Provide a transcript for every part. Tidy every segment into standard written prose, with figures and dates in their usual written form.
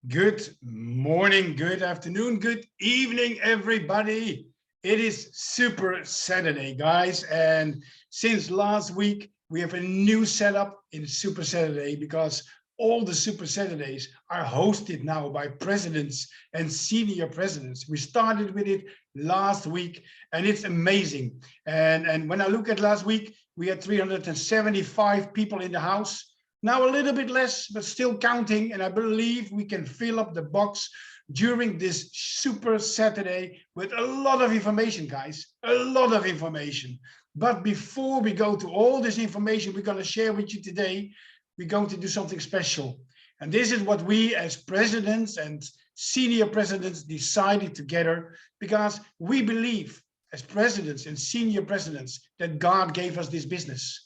Good morning, good afternoon, good evening, everybody. It is Super Saturday, guys. And since last week, we have a new setup in Super Saturday because all the Super Saturdays are hosted now by presidents and senior presidents. We started with it last week and it's amazing. And when I look at last week, we had 375 people in the house. Now a little bit less, but still counting. And I believe we can fill up the box during this Super Saturday with a lot of information, guys, a lot of information. But before we go to all this information we're going to share with you today, we're going to do something special. And this is what we as presidents and senior presidents decided together, because we believe as presidents and senior presidents that God gave us this business.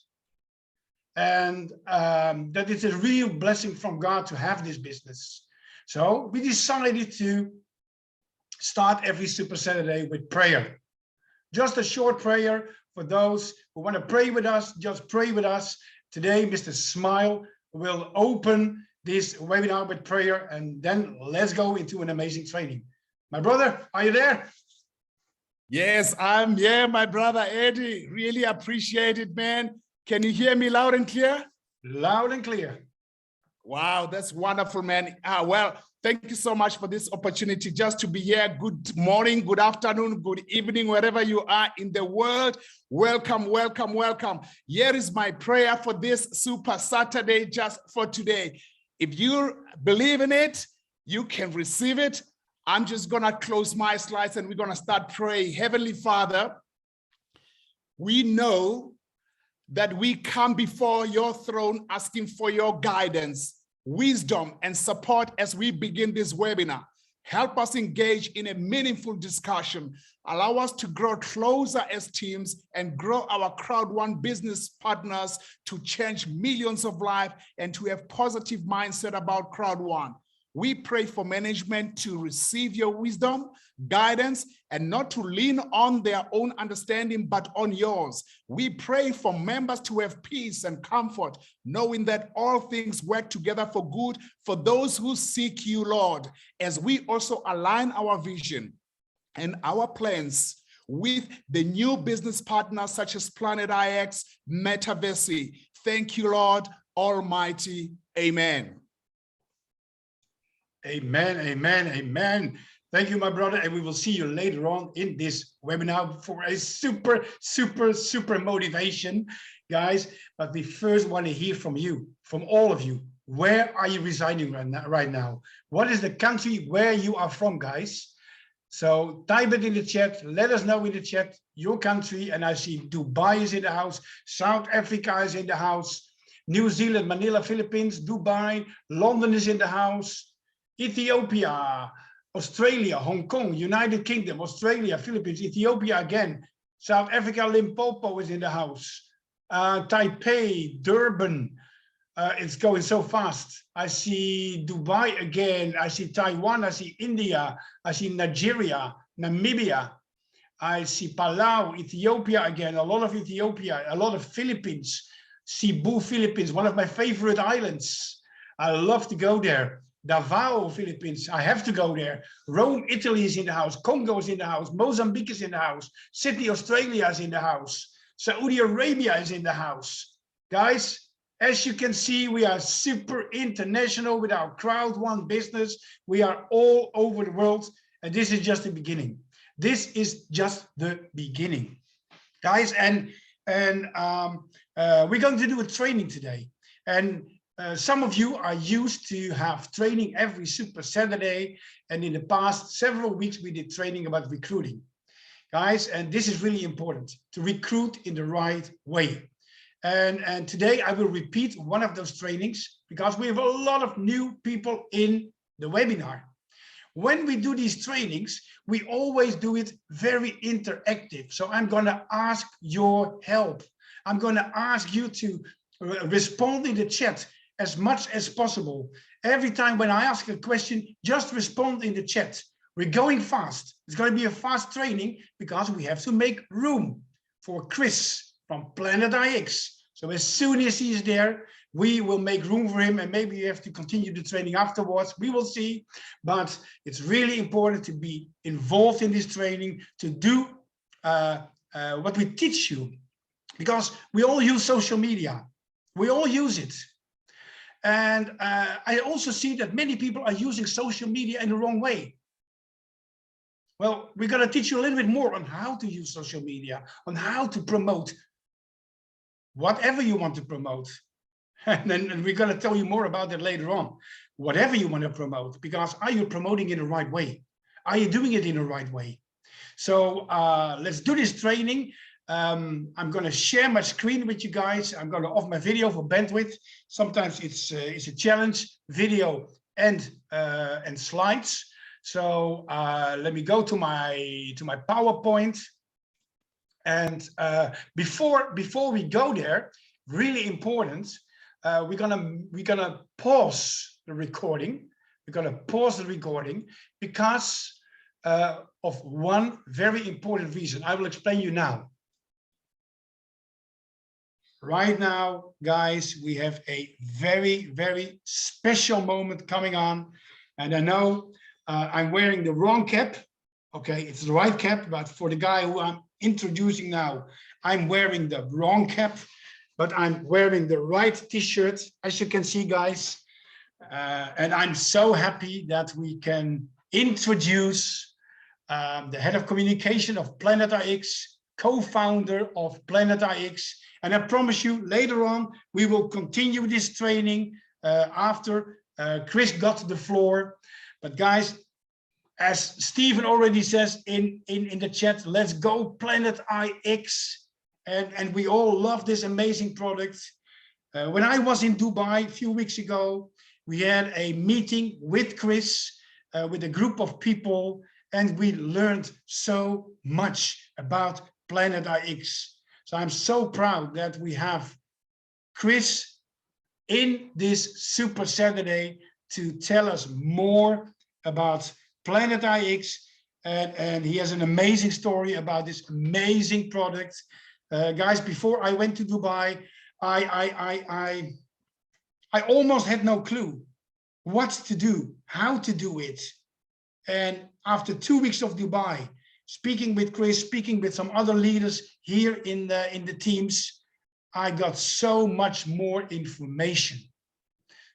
And that it's a real blessing from God to have this business. So we decided to start every Super Saturday with prayer. Just a short prayer for those who want to pray with us, just pray with us. Today, Mr. Smile will open this webinar with prayer, and then let's go into an amazing training. My brother, are you there? Yes, I'm here, my brother Eddie. Really appreciate it, man. Can you hear me loud and clear? Loud and clear. Wow, that's wonderful, man. Well, thank you so much for this opportunity just to be here. Good morning, good afternoon, good evening, wherever you are in the world. Welcome, welcome, welcome. Here is my prayer for this Super Saturday just for today. If you believe in it, you can receive it. I'm just going to close my slides and we're going to start praying. Heavenly Father, we know that we come before your throne asking for your guidance, wisdom, and support as we begin this webinar. Help us engage in a meaningful discussion. Allow us to grow closer as teams and grow our Crowd1 business partners to change millions of lives and to have positive mindset about Crowd1. We pray for management to receive your wisdom, guidance, and not to lean on their own understanding, but on yours. We pray for members to have peace and comfort, knowing that all things work together for good for those who seek you, Lord, as we also align our vision and our plans with the new business partners such as PlanetIX, Metaverse. Thank you, Lord Almighty. Amen. Amen, amen, amen. Thank you, my brother. And we will see you later on in this webinar for a super motivation, guys. But we first want to hear from you, from all of you. Where are you residing right now? What is the country where you are from, guys? So type it in the chat. Let us know in the chat your country. And I see Dubai is in the house. South Africa is in the house. New Zealand, Manila, Philippines, Dubai. London is in the house. Ethiopia, Australia, Hong Kong, United Kingdom, Australia, Philippines, Ethiopia again, South Africa, Limpopo is in the house, Taipei, Durban, it's going so fast. I see Dubai again, I see Taiwan, I see India, I see Nigeria, Namibia, I see Palau, Ethiopia again, a lot of Ethiopia, a lot of Philippines, Cebu, Philippines, one of my favorite islands. I love to go there. Davao, Philippines, I have to go there. Rome, Italy is in the house. Congo is in the house. Mozambique is in the house. Sydney, Australia is in the house. Saudi Arabia is in the house. Guys, as you can see, we are super international with our Crowd1 business. We are all over the world, and this is just the beginning. This is just the beginning, guys. And we're going to do a training today. And some of you are used to have training every Super Saturday, and in the past several weeks we did training about recruiting, guys, and this is really important to recruit in the right way. And today I will repeat one of those trainings because we have a lot of new people in the webinar. When we do these trainings, we always do it very interactive. So I'm going to ask your help. I'm going to ask you to respond in the chat as much as possible. Every time when I ask a question, just respond in the chat. We're going fast. It's going to be a fast training because we have to make room for Chris from PlanetIX. So as soon as he is there, we will make room for him, and maybe you have to continue the training afterwards. We will see, but it's really important to be involved in this training, to do what we teach you, because we all use social media. We all use it. And I also see that many people are using social media in the wrong way. Well, we're going to teach you a little bit more on how to use social media, on how to promote whatever you want to promote. And then we're going to tell you more about that later on. Whatever you want to promote, because are you promoting in the right way? Are you doing it in the right way? So let's do this training. I'm going to share my screen with you guys. I'm going to off my video for bandwidth. Sometimes it's a challenge, video and slides. So let me go to my PowerPoint. And before we go there, really important, we're gonna pause the recording. We're gonna pause the recording because of one very important reason. I will explain you now. Right now, guys, we have a very, very special moment coming on. And I know I'm wearing the wrong cap. Okay, it's the right cap, but for the guy who I'm introducing now, I'm wearing the wrong cap, but I'm wearing the right t-shirt, as you can see, guys. And I'm so happy that we can introduce the head of communication of PlanetIX, co-founder of PlanetIX. And I promise you, later on, we will continue this training after Chris got the floor. But guys, as Stephen already says in the chat, let's go PlanetIX. And we all love this amazing product. When I was in Dubai a few weeks ago, we had a meeting with Chris, with a group of people, and we learned so much about PlanetIX. So I'm so proud that we have Chris in this Super Saturday to tell us more about PlanetIX, and he has an amazing story about this amazing product. Guys, before I went to Dubai, I almost had no clue what to do, how to do it. And after 2 weeks of Dubai, speaking with Chris, speaking with some other leaders here in the teams, I got so much more information.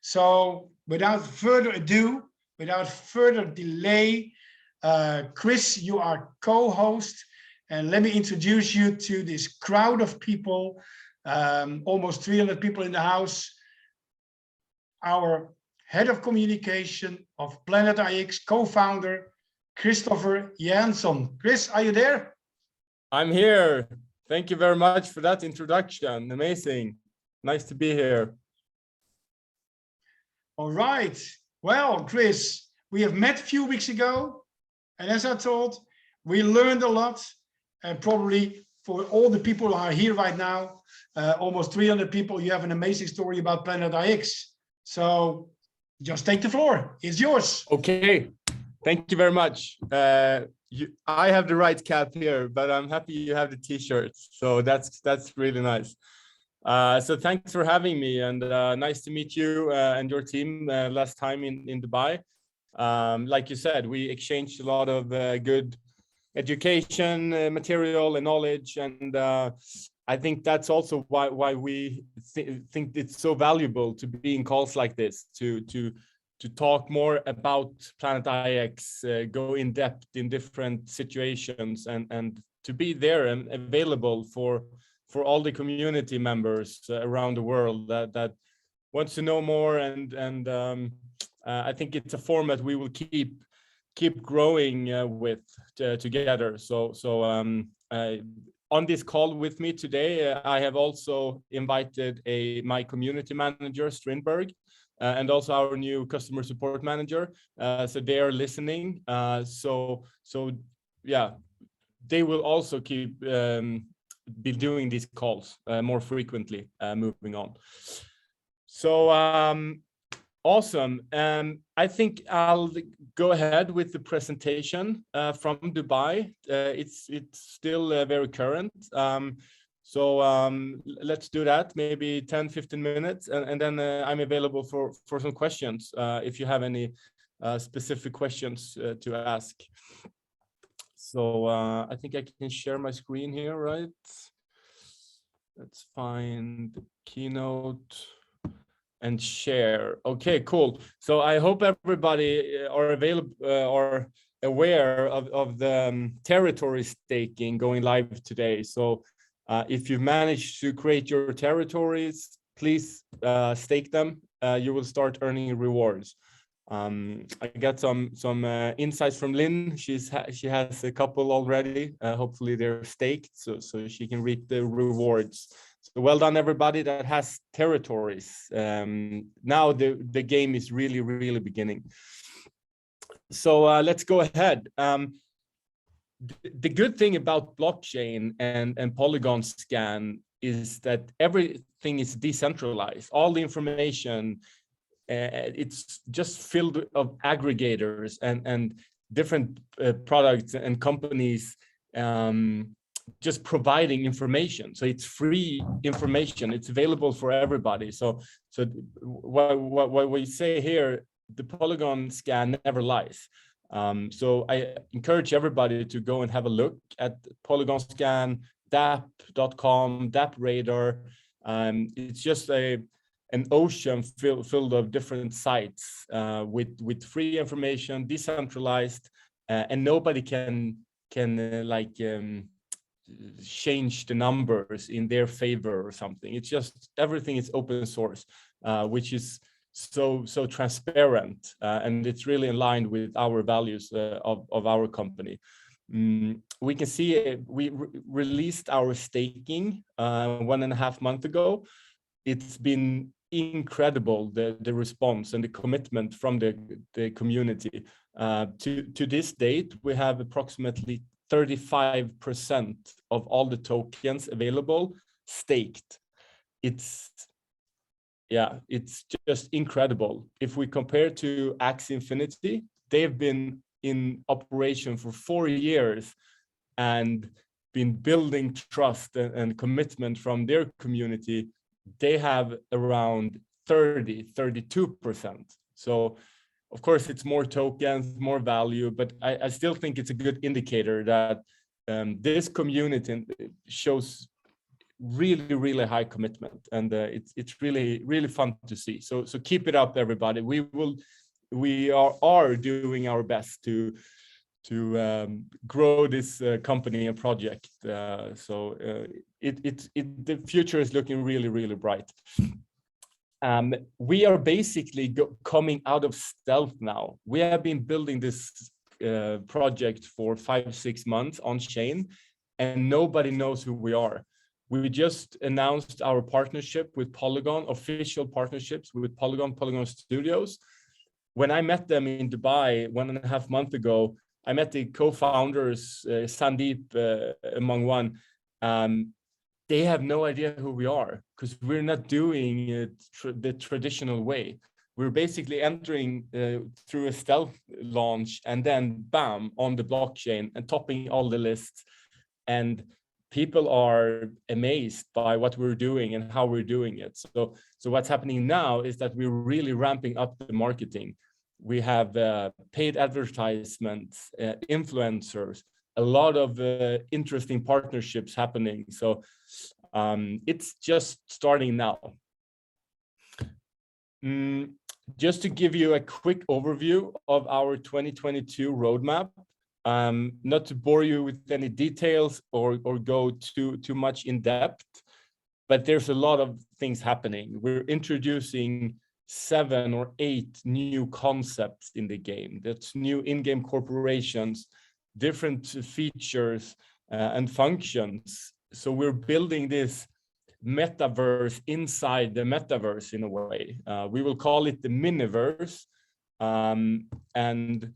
So without further ado, without further delay, Chris, you are co-host, and let me introduce you to this crowd of people, almost 300 people in the house. Our head of communication of PlanetIX, co-founder, Christopher Deanson. Chris, are you there? I'm here. Thank you very much for that introduction. Amazing. Nice to be here. All right. Well, Chris, we have met a few weeks ago, and as I told, we learned a lot, and probably for all the people who are here right now, almost 300 people, you have an amazing story about PlanetIX. So just take the floor. It's yours. Okay. Thank you very much. I have the right cap here, but I'm happy you have the t-shirt. So that's really nice. So thanks for having me, and nice to meet you and your team last time in Dubai. Like you said, we exchanged a lot of good education material and knowledge, and I think that's also why we think it's so valuable to be in calls like this, to talk more about PlanetIX, go in depth in different situations, and to be there and available for all the community members around the world that wants to know more. And I think it's a format we will keep growing with together. So on this call with me today, I have also invited my community manager, Strindberg, and also our new customer support manager. So they are listening. So yeah, they will also keep be doing these calls more frequently moving on. So awesome. I think I'll go ahead with the presentation from Dubai. It's still very current. So let's do that, maybe 10, 15 minutes, and then I'm available for some questions if you have any specific questions to ask. So I think I can share my screen here, right? Let's find the keynote and share. Okay, cool. So I hope everybody are available or aware of the territory staking going live today. So if you manage to create your territories, please stake them. You will start earning rewards. I got some insights from Lynn. She has a couple already. Hopefully they're staked, so she can reap the rewards. So well done, everybody that has territories. Now the game is really beginning. So let's go ahead. The good thing about blockchain and Polygon scan is that everything is decentralized. All the information, it's just filled of aggregators and different products and companies just providing information. So it's free information. It's available for everybody. So what we say here, the Polygon scan never lies. So I encourage everybody to go and have a look at Polygon scan, dap.com, dap radar. It's just an ocean filled of different sites with free information, decentralized, and nobody can change the numbers in their favor or something. It's just everything is open source, which is so transparent, and it's really in line with our values of our company. We can see we released our staking 1.5 months ago. It's been incredible, the response and the commitment from the community. To this date, we have approximately 35% of all the tokens available staked. It's just incredible. If we compare to Axie Infinity, they've been in operation for 4 years and been building trust and commitment from their community. They have around 32%. So of course it's more tokens, more value, but I still think it's a good indicator that this community shows really high commitment, and it's really fun to see. So keep it up, everybody. We are doing our best to grow this company and project. The future is looking really bright. We are basically coming out of stealth now. We have been building this project for 5-6 months on chain, and nobody knows who we are. We just announced our partnership with Polygon, official partnerships with Polygon Studios. When I met them in Dubai 1.5 months ago, I met the co-founders, Sandeep among one. They have no idea who we are because we're not doing it the traditional way. We're basically entering through a stealth launch and then bam, on the blockchain and topping all the lists. And people are amazed by what we're doing and how we're doing it. So what's happening now is that we're really ramping up the marketing. We have paid advertisements, influencers, a lot of interesting partnerships happening. So it's just starting now. Just to give you a quick overview of our 2022 roadmap, not to bore you with any details or go too much in depth, but there's a lot of things happening. We're introducing 7 or 8 new concepts in the game. That's new in-game corporations, different features and functions. So we're building this metaverse inside the metaverse in a way. We will call it the miniverse. And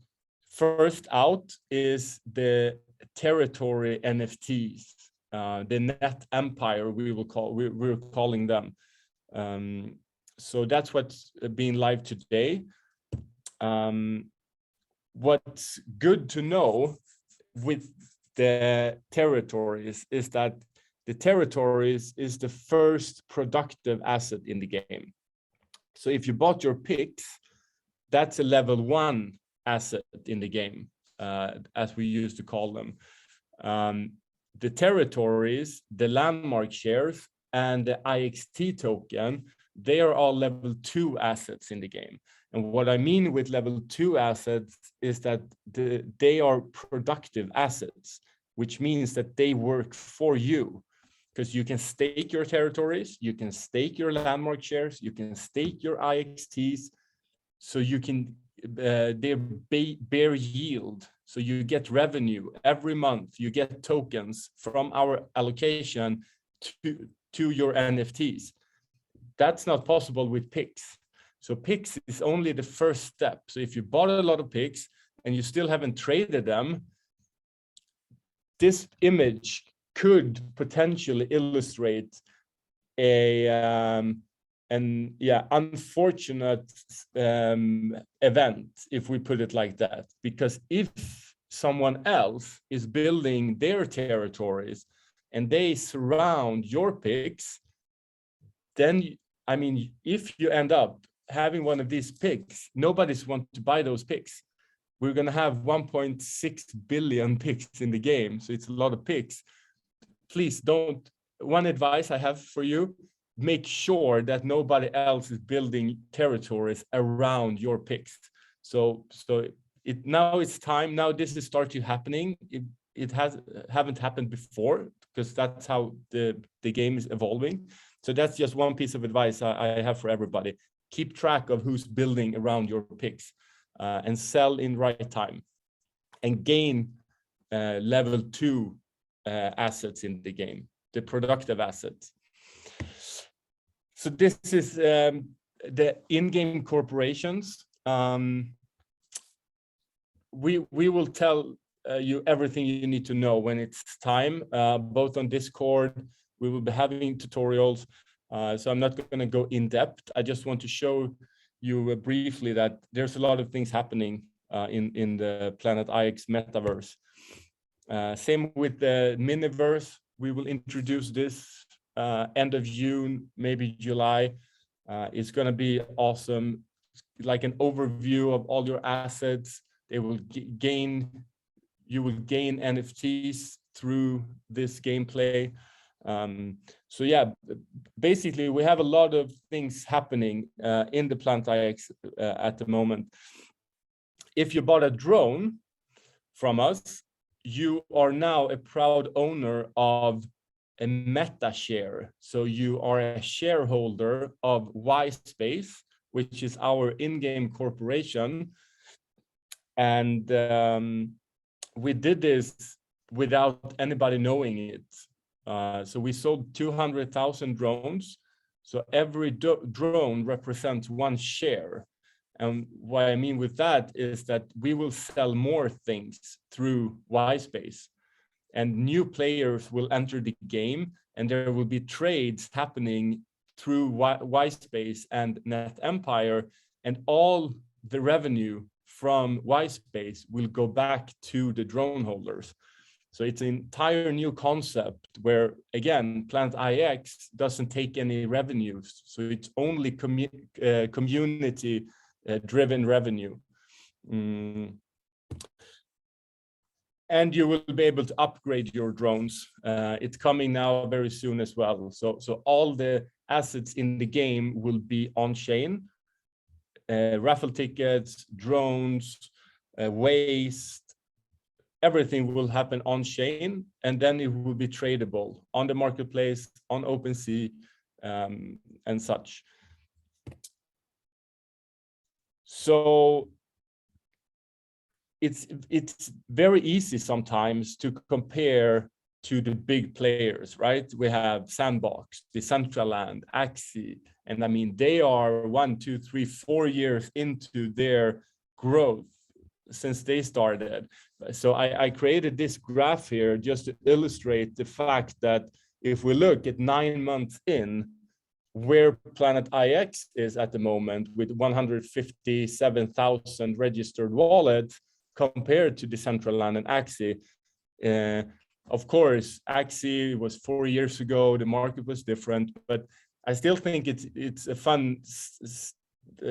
first out is the territory NFTs, the net empire we're calling them. So that's what's been live today. What's good to know with the territories is that the territories is the first productive asset in the game. So if you bought your picks, that's a level 1 asset in the game, as we used to call them. The territories, the landmark shares, and the IXT token, they are all level 2 assets in the game. And what I mean with level 2 assets is that they are productive assets, which means that they work for you, because you can stake your territories, you can stake your landmark shares, you can stake your IXTs, so you can they bear yield. So you get revenue every month, you get tokens from our allocation to your NFTs. That's not possible with picks. So picks is only the first step. So if you bought a lot of picks and you still haven't traded them, this image could potentially illustrate an unfortunate event, if we put it like that. Because if someone else is building their territories and they surround your picks, then, I mean, if you end up having one of these picks, nobody's want to buy those picks. We're going to have 1.6 billion picks in the game, so it's a lot of picks. Please don't. One advice I have for you: make sure that nobody else is building territories around your picks. So now it's time. Now this is starting happening. It haven't happened before, because that's how the game is evolving. So that's just one piece of advice I have for everybody. Keep track of who's building around your picks, and sell in right time, and gain level 2 assets in the game, the productive assets. So this is the in-game corporations. We will tell you everything you need to know when it's time, both on Discord. We will be having tutorials, so I'm not going to go in depth. I just want to show you briefly that there's a lot of things happening in the PlanetIX metaverse. Same with the Miniverse. We will introduce this end of June, maybe July. It's going to be awesome, like an overview of all your assets. They will you will gain NFTs through this gameplay. So yeah, basically we have a lot of things happening in the PlanetIX at the moment. If you bought a drone from us, you are now a proud owner of a meta share. So you are a shareholder of YSpace, which is our in-game corporation. And we did this without anybody knowing it. So we sold 200,000 drones. So every drone represents 1 share. And what I mean with that is that we will sell more things through YSpace, and new players will enter the game, and there will be trades happening through YSpace and Net Empire, and all the revenue from YSpace will go back to the drone holders. So it's an entire new concept where, again, PlanetIX doesn't take any revenues. So it's only community driven revenue. And you will be able to upgrade your drones. It's coming now very soon as well. So all the assets in the game will be on chain. Raffle tickets, drones, waste, everything will happen on chain, and then it will be tradable on the marketplace, on OpenSea, and such. So it's very easy sometimes to compare to the big players, right? We have Sandbox, Decentraland, Axie, and I mean, they are 1, 2, 3, 4 years into their growth since they started. So I created this graph here just to illustrate the fact that if we look at 9 months in, where PlanetIX is at the moment with 157,000 registered wallets compared to Decentraland and Axie, of course, Axie was 4 years ago, the market was different, but I still think it's a fun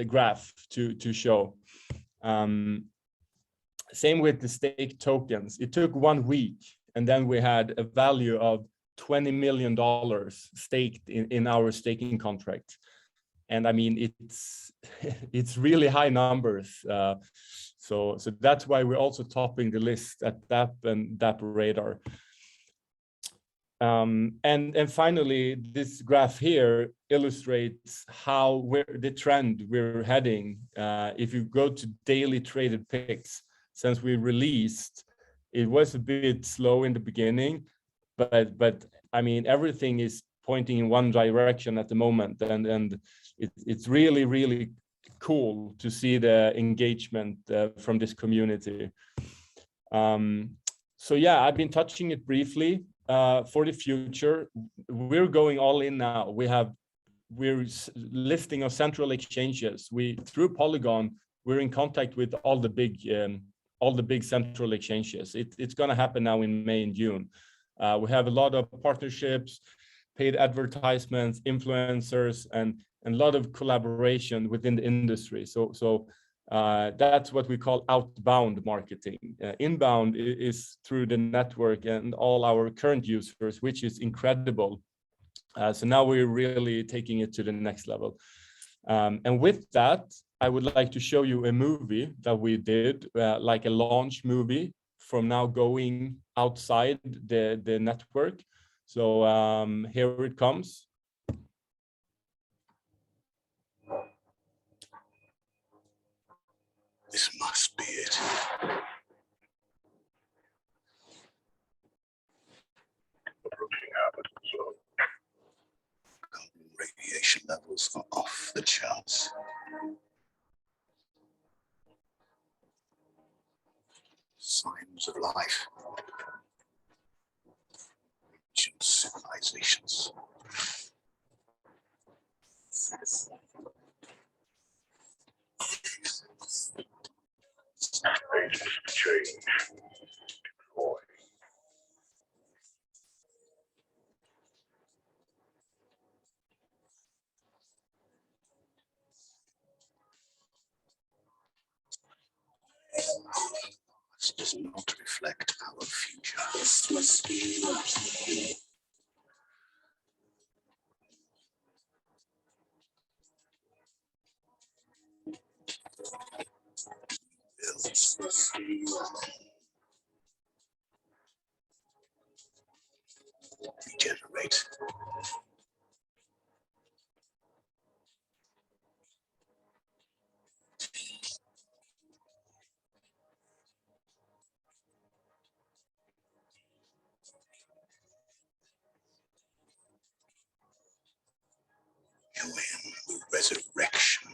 graph to show. Same with the stake tokens. It took 1 week, and then we had a value of $20 million staked in our staking contract. And I mean, it's really high numbers. So that's why we're also topping the list at DApp and DApp Radar. And finally, this graph here illustrates the trend we're heading. If you go to daily traded picks, since we released, it was a bit slow in the beginning, but I mean, everything is pointing in one direction at the moment, and it's really, really cool to see the engagement from this community. So yeah, I've been touching it briefly. For the future, we're going all in now. We're listing on central exchanges. Through Polygon, we're in contact with all the big central exchanges. It's going to happen now in May and June. We have a lot of partnerships, paid advertisements, influencers, and a lot of collaboration within the industry. So that's what we call outbound marketing. Inbound is through the network and all our current users, which is incredible. So now we're really taking it to the next level. And with that, I would like to show you a movie that we did, like a launch movie from now going outside the network. So here it comes. This must be it. Approaching habitable zone. Carbon radiation levels are off the charts. Signs of life. Ancient civilizations. Agents to change. Deploy. This does not reflect our future. This must be lucky. This must be lucky. Regenerate. You win resurrection.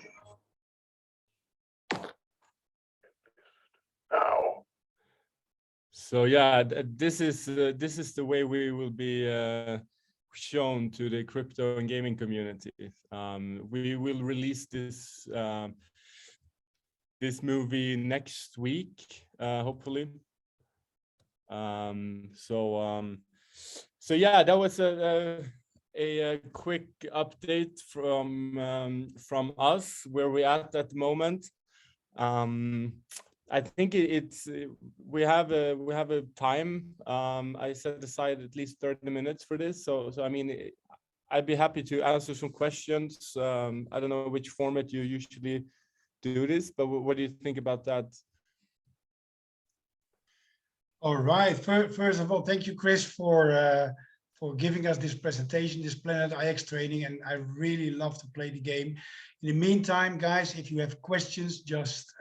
Now. So yeah, this is the way we will be shown to the crypto and gaming community. We will release this this movie next week, hopefully. So yeah, that was a quick update from us where we're at the moment. I think we have a time. I set aside at least 30 minutes for this. So I mean, I'd be happy to answer some questions. I don't know which format you usually do this, but what do you think about that? All right. First of all, thank you, Chris, for giving us this presentation, this PlanetIX training, and I really love to play the game. In the meantime, guys, if you have questions, just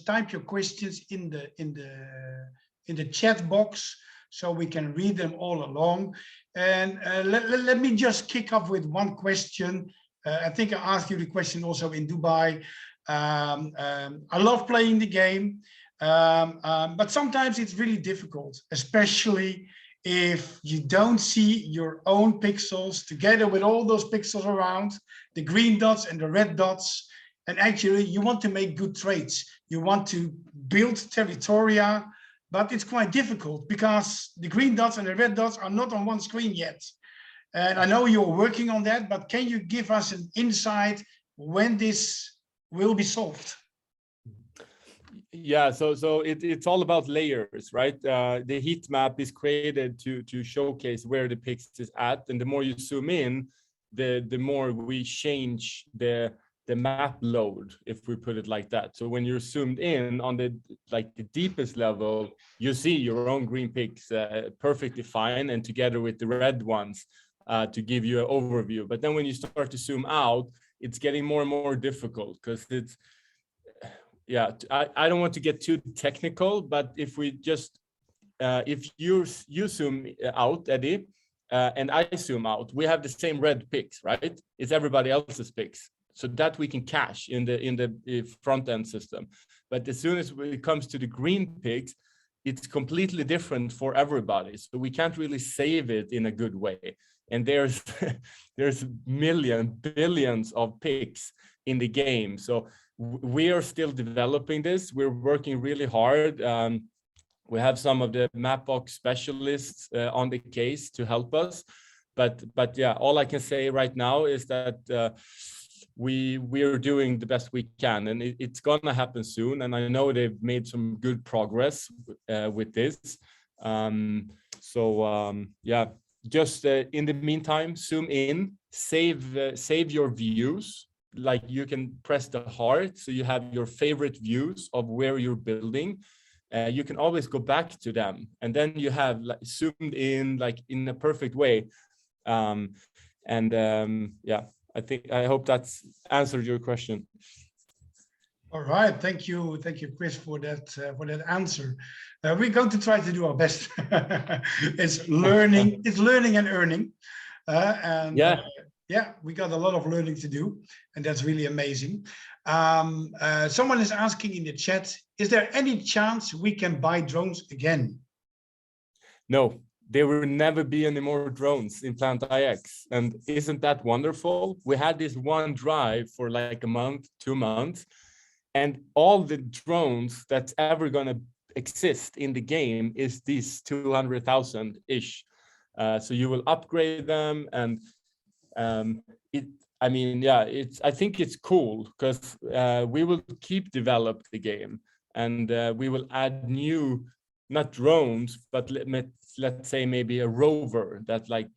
type your questions in the chat box so we can read them all along. And let me just kick off with one question. I think I asked you the question also in Dubai. I love playing the game, but sometimes it's really difficult, especially if you don't see your own pixels together with all those pixels around, the green dots and the red dots, and actually you want to make good trades. You want to build territoria but it's quite difficult because the green dots and the red dots are not on one screen yet. And I know you're working on that, but can you give us an insight when this will be solved? Yeah, so it's all about layers, right? The heat map is created to showcase where the pix is at, and the more you zoom in, the more we change the map load, if we put it like that. So when you're zoomed in on the deepest level, you see your own green pix perfectly fine, and together with the red ones to give you an overview. But then when you start to zoom out, it's getting more and more difficult because it's, yeah, I don't want to get too technical, but if we just if you zoom out, Eddie, and I zoom out, we have the same red pix, right? It's everybody else's pix, so that we can cache in the front end system. But as soon as it comes to the green pix, it's completely different for everybody, so we can't really save it in a good way. And there's billions of pix in the game, so we are still developing this. We're working really hard. We have some of the Mapbox specialists on the case to help us. But yeah, all I can say right now is that we are doing the best we can, and it's gonna happen soon. And I know they've made some good progress with this. Yeah, just in the meantime, zoom in, save your views. Like you can press the heart, so you have your favorite views of where you're building. You can always go back to them, and then you have like zoomed in like in a perfect way. Yeah, I hope that's answered your question. All right, thank you, Chris, for that answer. We're going to try to do our best. It's learning and earning, and yeah. Yeah, we got a lot of learning to do, and that's really amazing. Someone is asking in the chat, is there any chance we can buy drones again? No, there will never be any more drones in PlanetIX. And isn't that wonderful? We had this one drive for like a month, 2 months, and all the drones that's ever going to exist in the game is these 200,000-ish. So you will upgrade them, and I think it's cool because we will keep develop the game, and we will add new, not drones, but let's say maybe a rover that like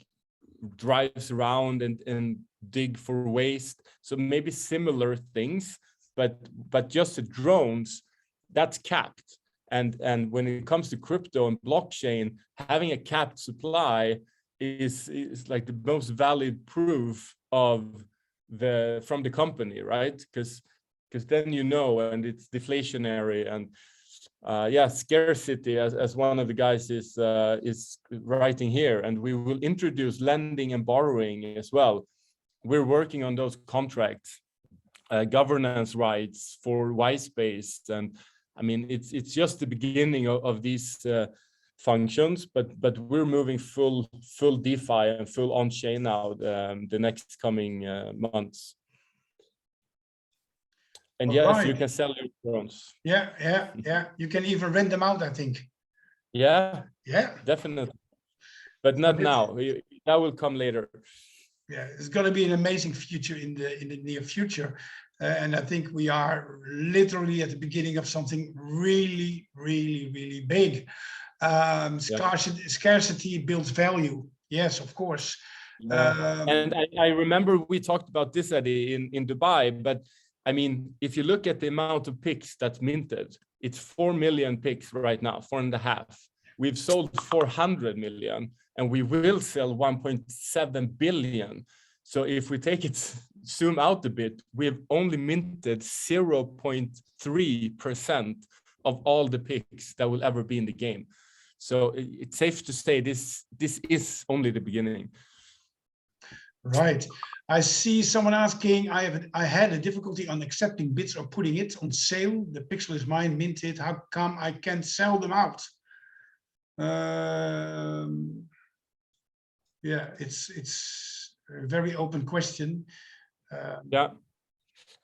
drives around and dig for waste. So maybe similar things, but just the drones, that's capped. And when it comes to crypto and blockchain, having a capped supply is like the most valid proof of from the company, right? Because then and it's deflationary, and scarcity, as one of the guys is writing here. And we will introduce lending and borrowing as well. We're working on those contracts, governance rights for Y-Space, and I mean it's just the beginning of these functions, but we're moving full DeFi and full on-chain now the next coming months. And yes, right. You can sell your drones. Yeah. You can even rent them out, I think. Yeah, definitely. But not now. That will come later. Yeah, it's going to be an amazing future in the near future. And I think we are literally at the beginning of something really, really, really big. Scarcity builds value. Yes, of course. And I remember we talked about this, Eddie, in Dubai, but I mean, if you look at the amount of pix that's minted, it's 4 million pix right now, 4.5. We've sold 400 million, and we will sell 1.7 billion. So if we take it, zoom out a bit, we have only minted 0.3% of all the pix that will ever be in the game. So it's safe to say this is only the beginning. Right. I see someone asking, I had a difficulty on accepting bids or putting it on sale. The pixel is mine, minted. How come I can't sell them out? Yeah, it's a very open question. Yeah.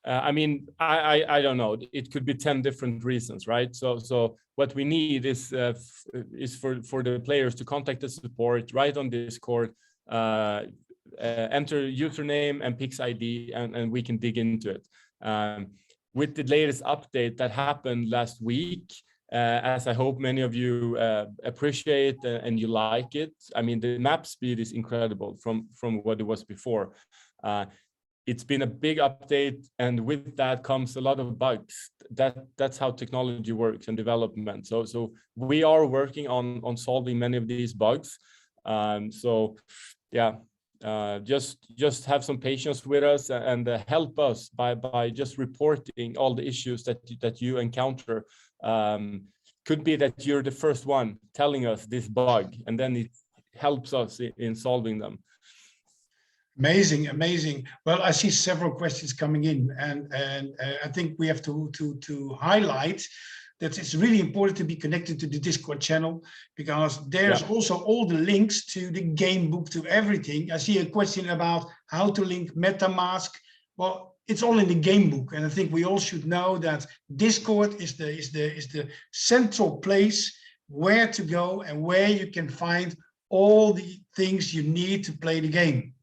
I mean, I don't know. It could be 10 different reasons, right? So what we need is for the players to contact the support, write on Discord, enter username and Pix ID, and we can dig into it. With the latest update that happened last week, as I hope many of you appreciate and you like it. I mean, the map speed is incredible from what it was before. It's been a big update, and with that comes a lot of bugs. That's how technology works and development. So we are working on solving many of these bugs. So yeah, just have some patience with us and help us by just reporting all the issues that you encounter. Could be that you're the first one telling us this bug, and then it helps us in solving them. Amazing, amazing. Well, I see several questions coming in, and I think we have to highlight that it's really important to be connected to the Discord channel, because there's also all the links to the game book, to everything. I see a question about how to link MetaMask. Well, it's all in the game book, and I think we all should know that Discord is the central place where to go and where you can find all the things you need to play the game.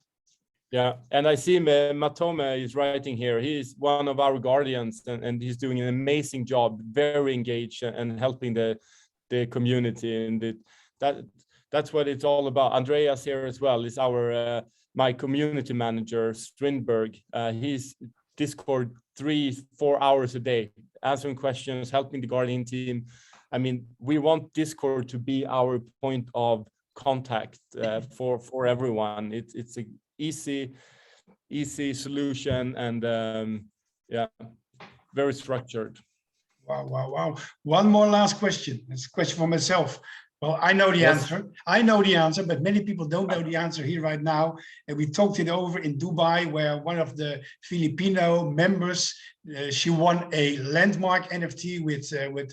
Yeah, and I see Matome is writing here. He's one of our guardians, and he's doing an amazing job, very engaged and helping the community. And that's what it's all about. Andreas here as well is our my community manager, Strindberg. He's Discord 3-4 hours a day, answering questions, helping the guardian team. I mean, we want Discord to be our point of contact for everyone. It's a easy solution, and yeah, very structured. Wow. One more last question. It's a question for myself. Well, I know the answer, but many people don't know the answer here right now. And we talked it over in Dubai, where one of the Filipino members, she won a landmark NFT with a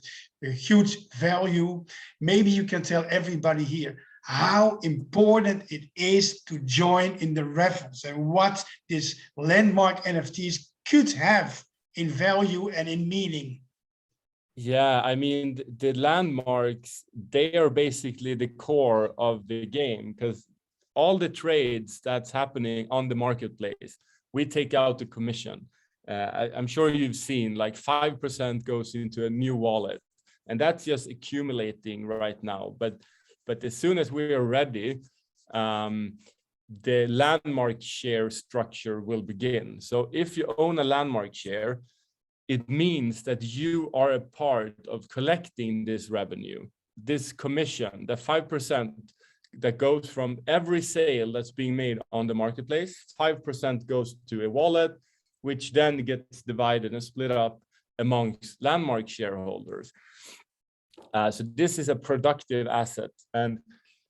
huge value. Maybe you can tell everybody here how important it is to join in the raffles and what this landmark NFTs could have in value and in meaning. Yeah, I mean, the landmarks, they are basically the core of the game, because all the trades that's happening on the marketplace, we take out the commission. I'm sure you've seen like 5% goes into a new wallet, and that's just accumulating right now. But as soon as we are ready, the landmark share structure will begin. So if you own a landmark share, it means that you are a part of collecting this revenue, this commission, the 5% that goes from every sale that's being made on the marketplace. 5% goes to a wallet, which then gets divided and split up amongst landmark shareholders. So this is a productive asset. And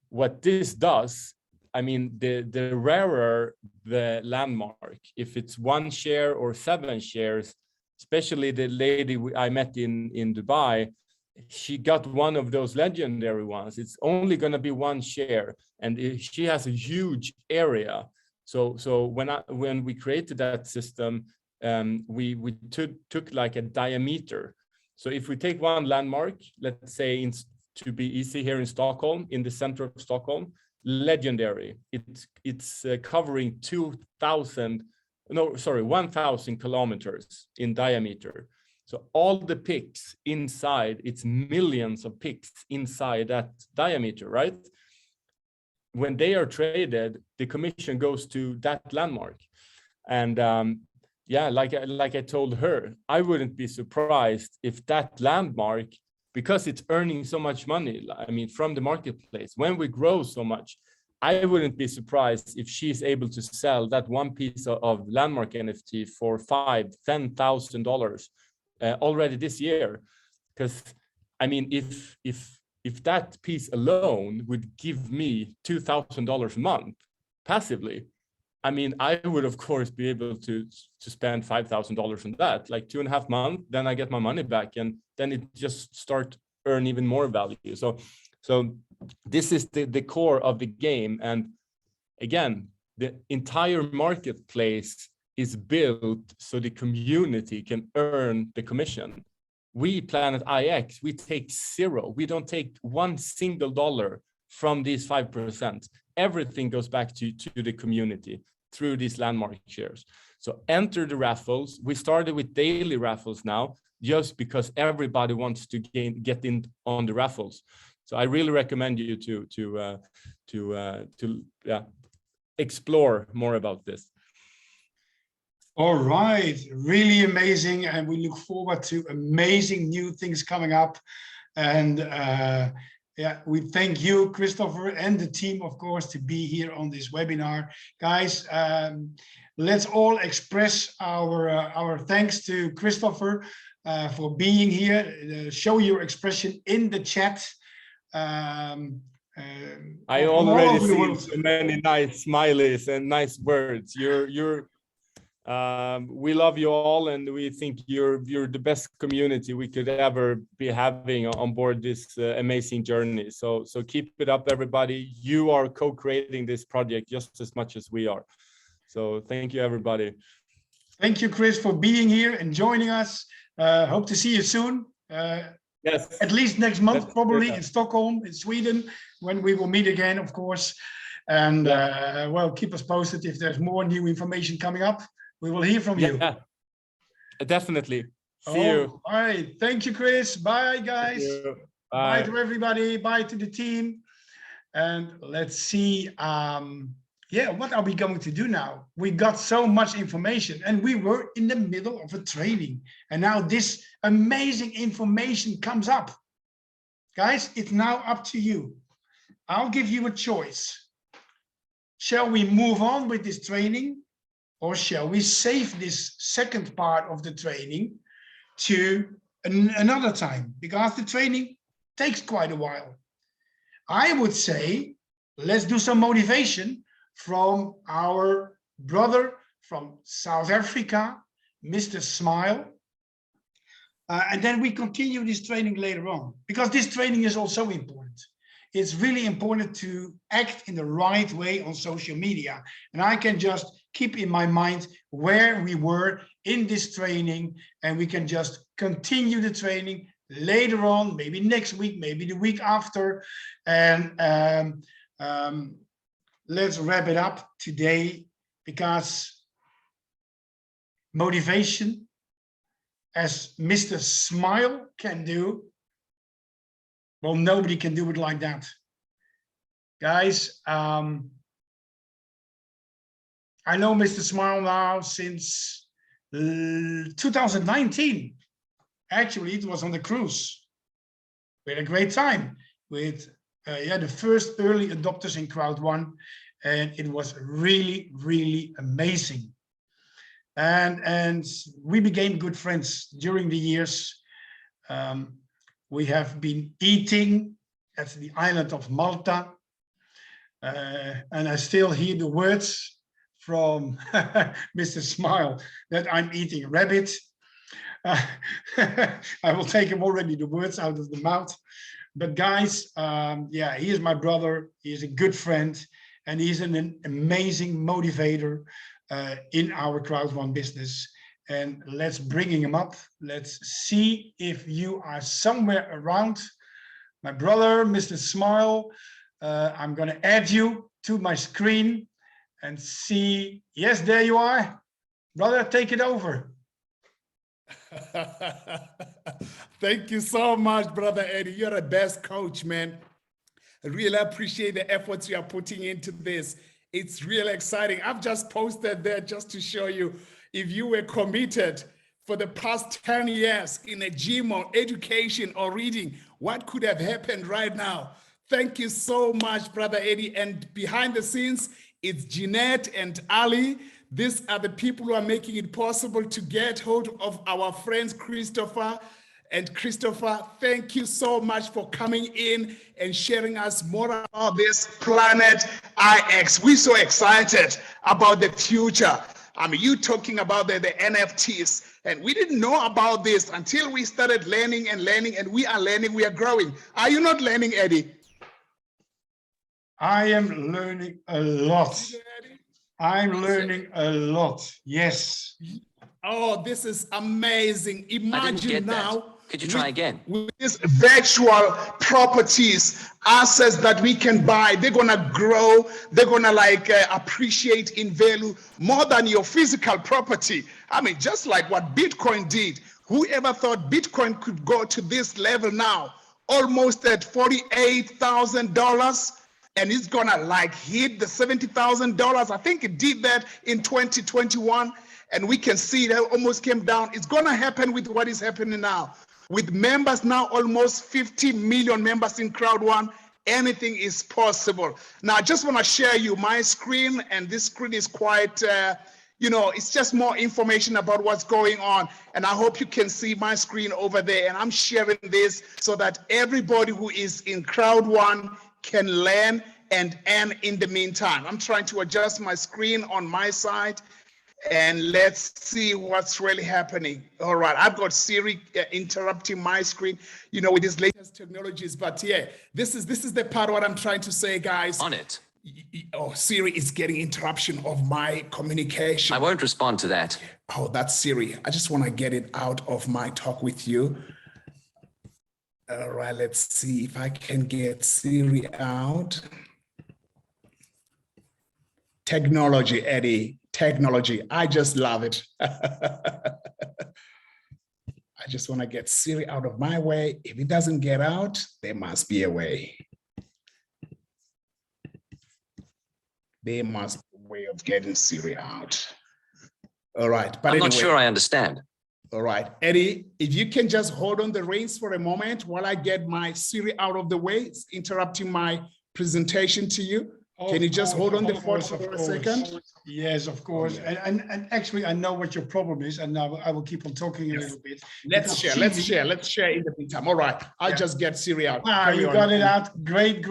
what this does, I mean, the rarer the landmark, if it's 1 share or 7 shares, especially the lady I met in Dubai, she got one of those legendary ones. It's only going to be 1 share, and she has a huge area. So when we created that system, we took like a diameter. So if we take 1 landmark, let's say to be easy here in Stockholm, in the center of Stockholm, legendary, it's covering 1,000 kilometers in diameter. So all the picks inside, it's millions of picks inside that diameter, right? When they are traded, the commission goes to that landmark. And yeah, like I told her, I wouldn't be surprised if that landmark, because it's earning so much money, I mean, from the marketplace, when we grow so much, I wouldn't be surprised if she's able to sell that 1 piece of landmark NFT for $5,000-$10,000 already this year. Because I mean, if that piece alone would give me $2,000 a month passively, I mean, I would of course be able to spend $5,000 on that, like 2.5 months. Then I get my money back, and then it just start earn even more value. So this is the core of the game. And again, the entire marketplace is built so the community can earn the commission. We, PlanetIX, we take zero. We don't take one single dollar from these 5%. Everything goes back to the community through these landmark shares. So enter the raffles. We started with daily raffles now, just because everybody wants to get in on the raffles. So I really recommend you to explore more about this. All right, really amazing, and we look forward to amazing new things coming up. And yeah, we thank you, Christopher, and the team, of course, to be here on this webinar. Guys, let's all express our thanks to Christopher for being here. Show your expression in the chat. I already see so many nice smileys and nice words. We love you all, and we think you're the best community we could ever be having on board this amazing journey. So keep it up, everybody. You are co-creating this project just as much as we are. So thank you, everybody. Thank you, Chris, for being here and joining us. Hope to see you soon. Yes. At least next month, probably in Stockholm, in Sweden, when we will meet again, of course. And well, keep us posted if there's more new information coming up. We will hear from you. Yeah, definitely. See you. All right. Thank you, Chris. Bye, guys. Bye to everybody. Bye to the team. And let's see. Yeah, what are we going to do now? We got so much information, and we were in the middle of a training. And now this amazing information comes up. Guys, it's now up to you. I'll give you a choice. Shall we move on with this training? Or shall we save this second part of the training to another time? Because the training takes quite a while. I would say, let's do some motivation from our brother from South Africa, Mr. Smile. And then we continue this training later on, because this training is also important. It's really important to act in the right way on social media. And I can just keep in my mind where we were in this training, and we can just continue the training later on, maybe next week, maybe the week after. And let's wrap it up today, because motivation, as Mr. Smile can do, well, nobody can do it like that. Guys, I know Mr. Smile now since 2019. Actually, it was on the cruise. We had a great time with the first early adopters in Crowd1, and it was really, really amazing. And we became good friends during the years. We have been eating at the island of Malta, and I still hear the words from Mr. Smile that I'm eating rabbit. I will take him already the words out of the mouth. But guys, yeah, he is my brother. He is a good friend, and he's an amazing motivator in our Crowd1 business. And let's bring him up. Let's see if you are somewhere around. My brother, Mr. Smile, I'm going to add you to my screen and see. Yes, there you are. Brother, take it over. Thank you so much, Brother Eddie. You're the best coach, man. I really appreciate the efforts you are putting into this. It's really exciting. I've just posted there just to show you, if you were committed for the past 10 years in a gym or education or reading, what could have happened right now? Thank you so much, Brother Eddie. And behind the scenes, it's Jeanette and Ali. These are the people who are making it possible to get hold of our friends, Christopher. And Christopher, thank you so much for coming in and sharing us more about this PlanetIX. We're so excited about the future. I mean, you talking about the NFTs, and we didn't know about this until we started learning, and we are learning, we are growing. Are you not learning, Eddie? I am learning a lot. I'm learning a lot. Yes. Oh, this is amazing. Imagine now. Could you try again? With these virtual properties, assets that we can buy, they're gonna grow, they're gonna appreciate in value more than your physical property. I mean, just like what Bitcoin did. Whoever thought Bitcoin could go to this level now, almost at $48,000, and it's gonna hit the $70,000. I think it did that in 2021, and we can see that almost came down. It's gonna happen with what is happening now. With members now, almost 50 million members in Crowd1, anything is possible. Now, I just want to share you my screen, and this screen is quite, it's just more information about what's going on. And I hope you can see my screen over there. And I'm sharing this so that everybody who is in Crowd1 can learn and earn in the meantime. I'm trying to adjust my screen on my side. And let's see what's really happening. All right, I've got Siri interrupting my screen, with these latest technologies. But yeah, this is the part of what I'm trying to say, guys. On it. Oh, Siri is getting interruption of my communication. I won't respond to that. Oh, that's Siri. I just want to get it out of my talk with you. All right, let's see if I can get Siri out. Technology, Eddie. Technology. I just love it. I just want to get Siri out of my way. If it doesn't get out, there must be a way. There must be a way of getting Siri out. All right. But I'm not sure I understand. All right. Eddie, if you can just hold on the reins for a moment while I get my Siri out of the way, it's interrupting my presentation to you. Can you just hold on the fort for a second? Yes, of course. And actually, I know what your problem is, and now I will keep on talking a little bit. Let's share in the meantime. All right, I'll just get Siri out. You got it out. Great.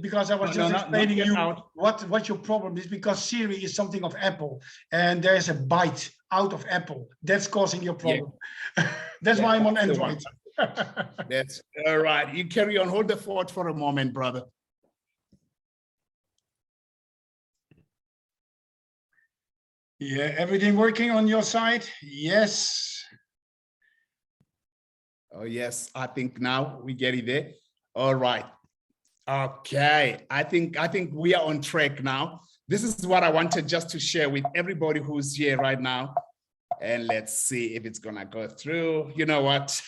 Because I was just explaining you what your problem is, because Siri is something of Apple, and there's a byte out of Apple that's causing your problem. Yeah. That's why I'm on Android. That's all right. You carry on. Hold the fort for a moment, brother. Yeah, everything working on your side? Yes. Oh, yes. I think now we get it there. All right. Okay. I think we are on track now. This is what I wanted just to share with everybody who's here right now. And let's see if it's gonna go through. You know what?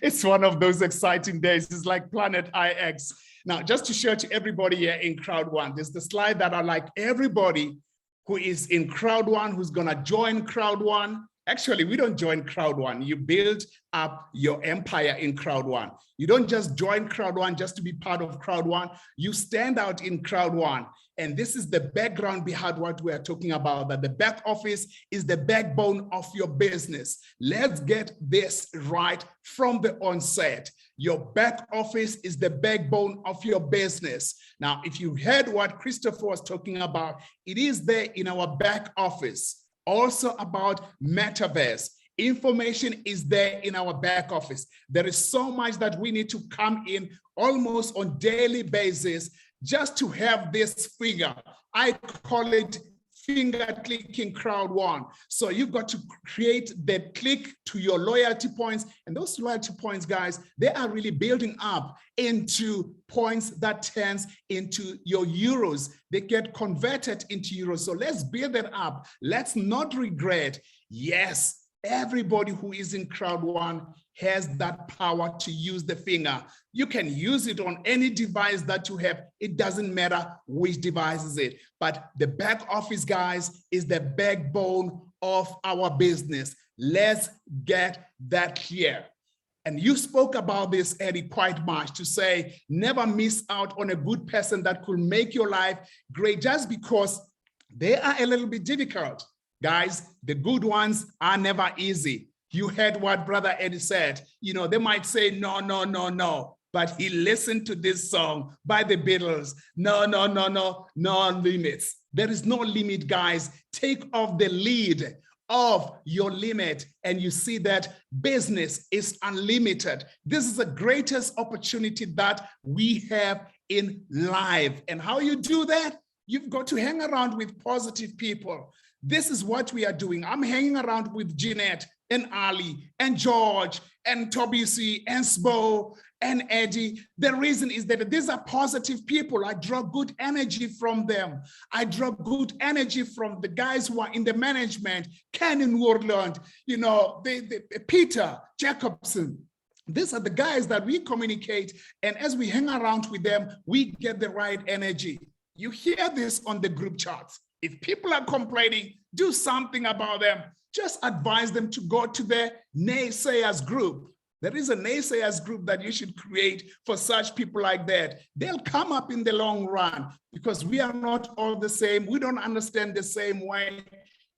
It's one of those exciting days. It's like PlanetIX. Now, just to share to everybody here in Crowd1, there's the slide that I like everybody who is in Crowd1, who's gonna join Crowd1. Actually, we don't join Crowd1. You build up your empire in Crowd1. You don't just join Crowd1 just to be part of Crowd1. You stand out in Crowd1. And this is the background behind what we are talking about, that the back office is the backbone of your business. Let's get this right from the onset. Your back office is the backbone of your business. Now, if you heard what Christopher was talking about, it is there in our back office. Also about metaverse. Information is there in our back office. There is so much that we need to come in almost on daily basis just to have this figure. I call it finger clicking Crowd1. So you've got to create the click to your loyalty points. And those loyalty points, guys, they are really building up into points that turns into your euros. They get converted into euros. So let's build that up. Let's not regret. Yes, everybody who is in Crowd1 has that power to use the finger. You can use it on any device that you have. It doesn't matter which device is it. But the back office, guys, is the backbone of our business. Let's get that clear. And you spoke about this, Eddie, quite much, to say, never miss out on a good person that could make your life great just because they are a little bit difficult. Guys, the good ones are never easy. You heard what Brother Eddie said. You know, they might say, no, no, no, no. But he listened to this song by the Beatles. No, no, no, no, no limits. There is no limit, guys. Take off the lid of your limit and you see that business is unlimited. This is the greatest opportunity that we have in life. And how you do that? You've got to hang around with positive people. This is what we are doing. I'm hanging around with Jeanette and Ali and George and Tobisi and Sbo and Eddie. The reason is that these are positive people. I draw good energy from them. I draw good energy from the guys who are in the management, Ken in Woodland, you know, Peter Jacobson. These are the guys that we communicate, and as we hang around with them, we get the right energy. You hear this on the group chats. If people are complaining, do something about them. Just advise them to go to the naysayers group. There is a naysayers group that you should create for such people like that. They'll come up in the long run because we are not all the same. We don't understand the same way.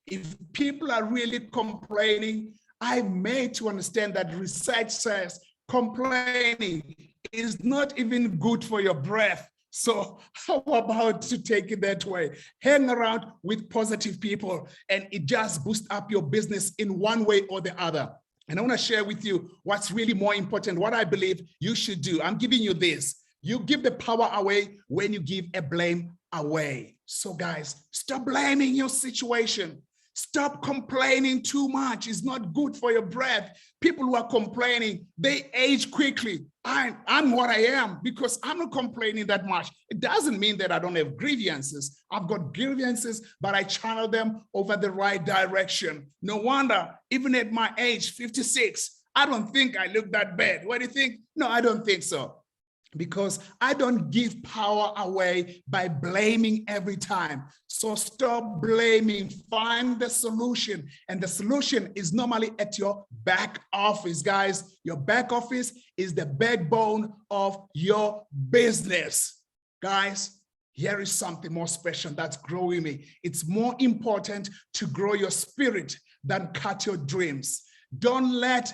If people are really complaining, I'm made to understand that research says complaining is not even good for your breath. So how about to take it that way? Hang around with positive people and it just boosts up your business in one way or the other. And I want to share with you what's really more important, what I believe you should do. I'm giving you this. You give the power away when you give a blame away. So guys, stop blaming your situation. Stop complaining too much. It's not good for your breath. People who are complaining, they age quickly. I'm what I am because I'm not complaining that much. It doesn't mean that I don't have grievances. I've got grievances, but I channel them over the right direction. No wonder, even at my age, 56, I don't think I look that bad. What do you think? No, I don't think so. Because I don't give power away by blaming every time. So stop blaming, find the solution. And the solution is normally at your back office, guys. Your back office is the backbone of your business. Guys, here is something more special that's growing me. It's more important to grow your spirit than cut your dreams. Don't let,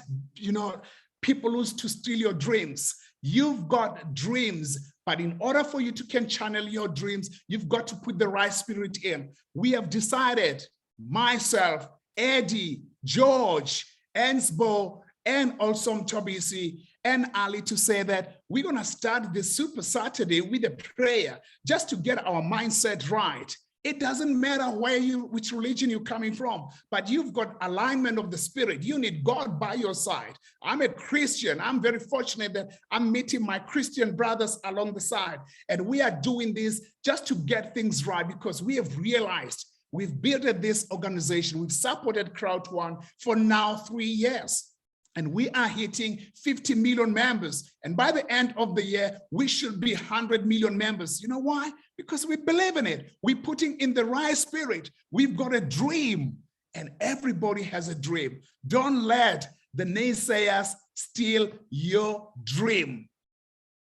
people lose to steal your dreams. You've got dreams, but in order for you to can channel your dreams, you've got to put the right spirit in. We have decided, myself, Eddie, George, Ensbo, and also Tobisi and Ali, to say that we're going to start this Super Saturday with a prayer just to get our mindset right. It doesn't matter which religion you're coming from, but you've got alignment of the spirit. You need God by your side. I'm a Christian. I'm very fortunate that I'm meeting my Christian brothers along the side. And we are doing this just to get things right because we have realized we've built this organization. We've supported Crowd1 for now 3 years. And we are hitting 50 million members. And by the end of the year, we should be 100 million members. You know why? Because we believe in it. We're putting in the right spirit. We've got a dream, and everybody has a dream. Don't let the naysayers steal your dream.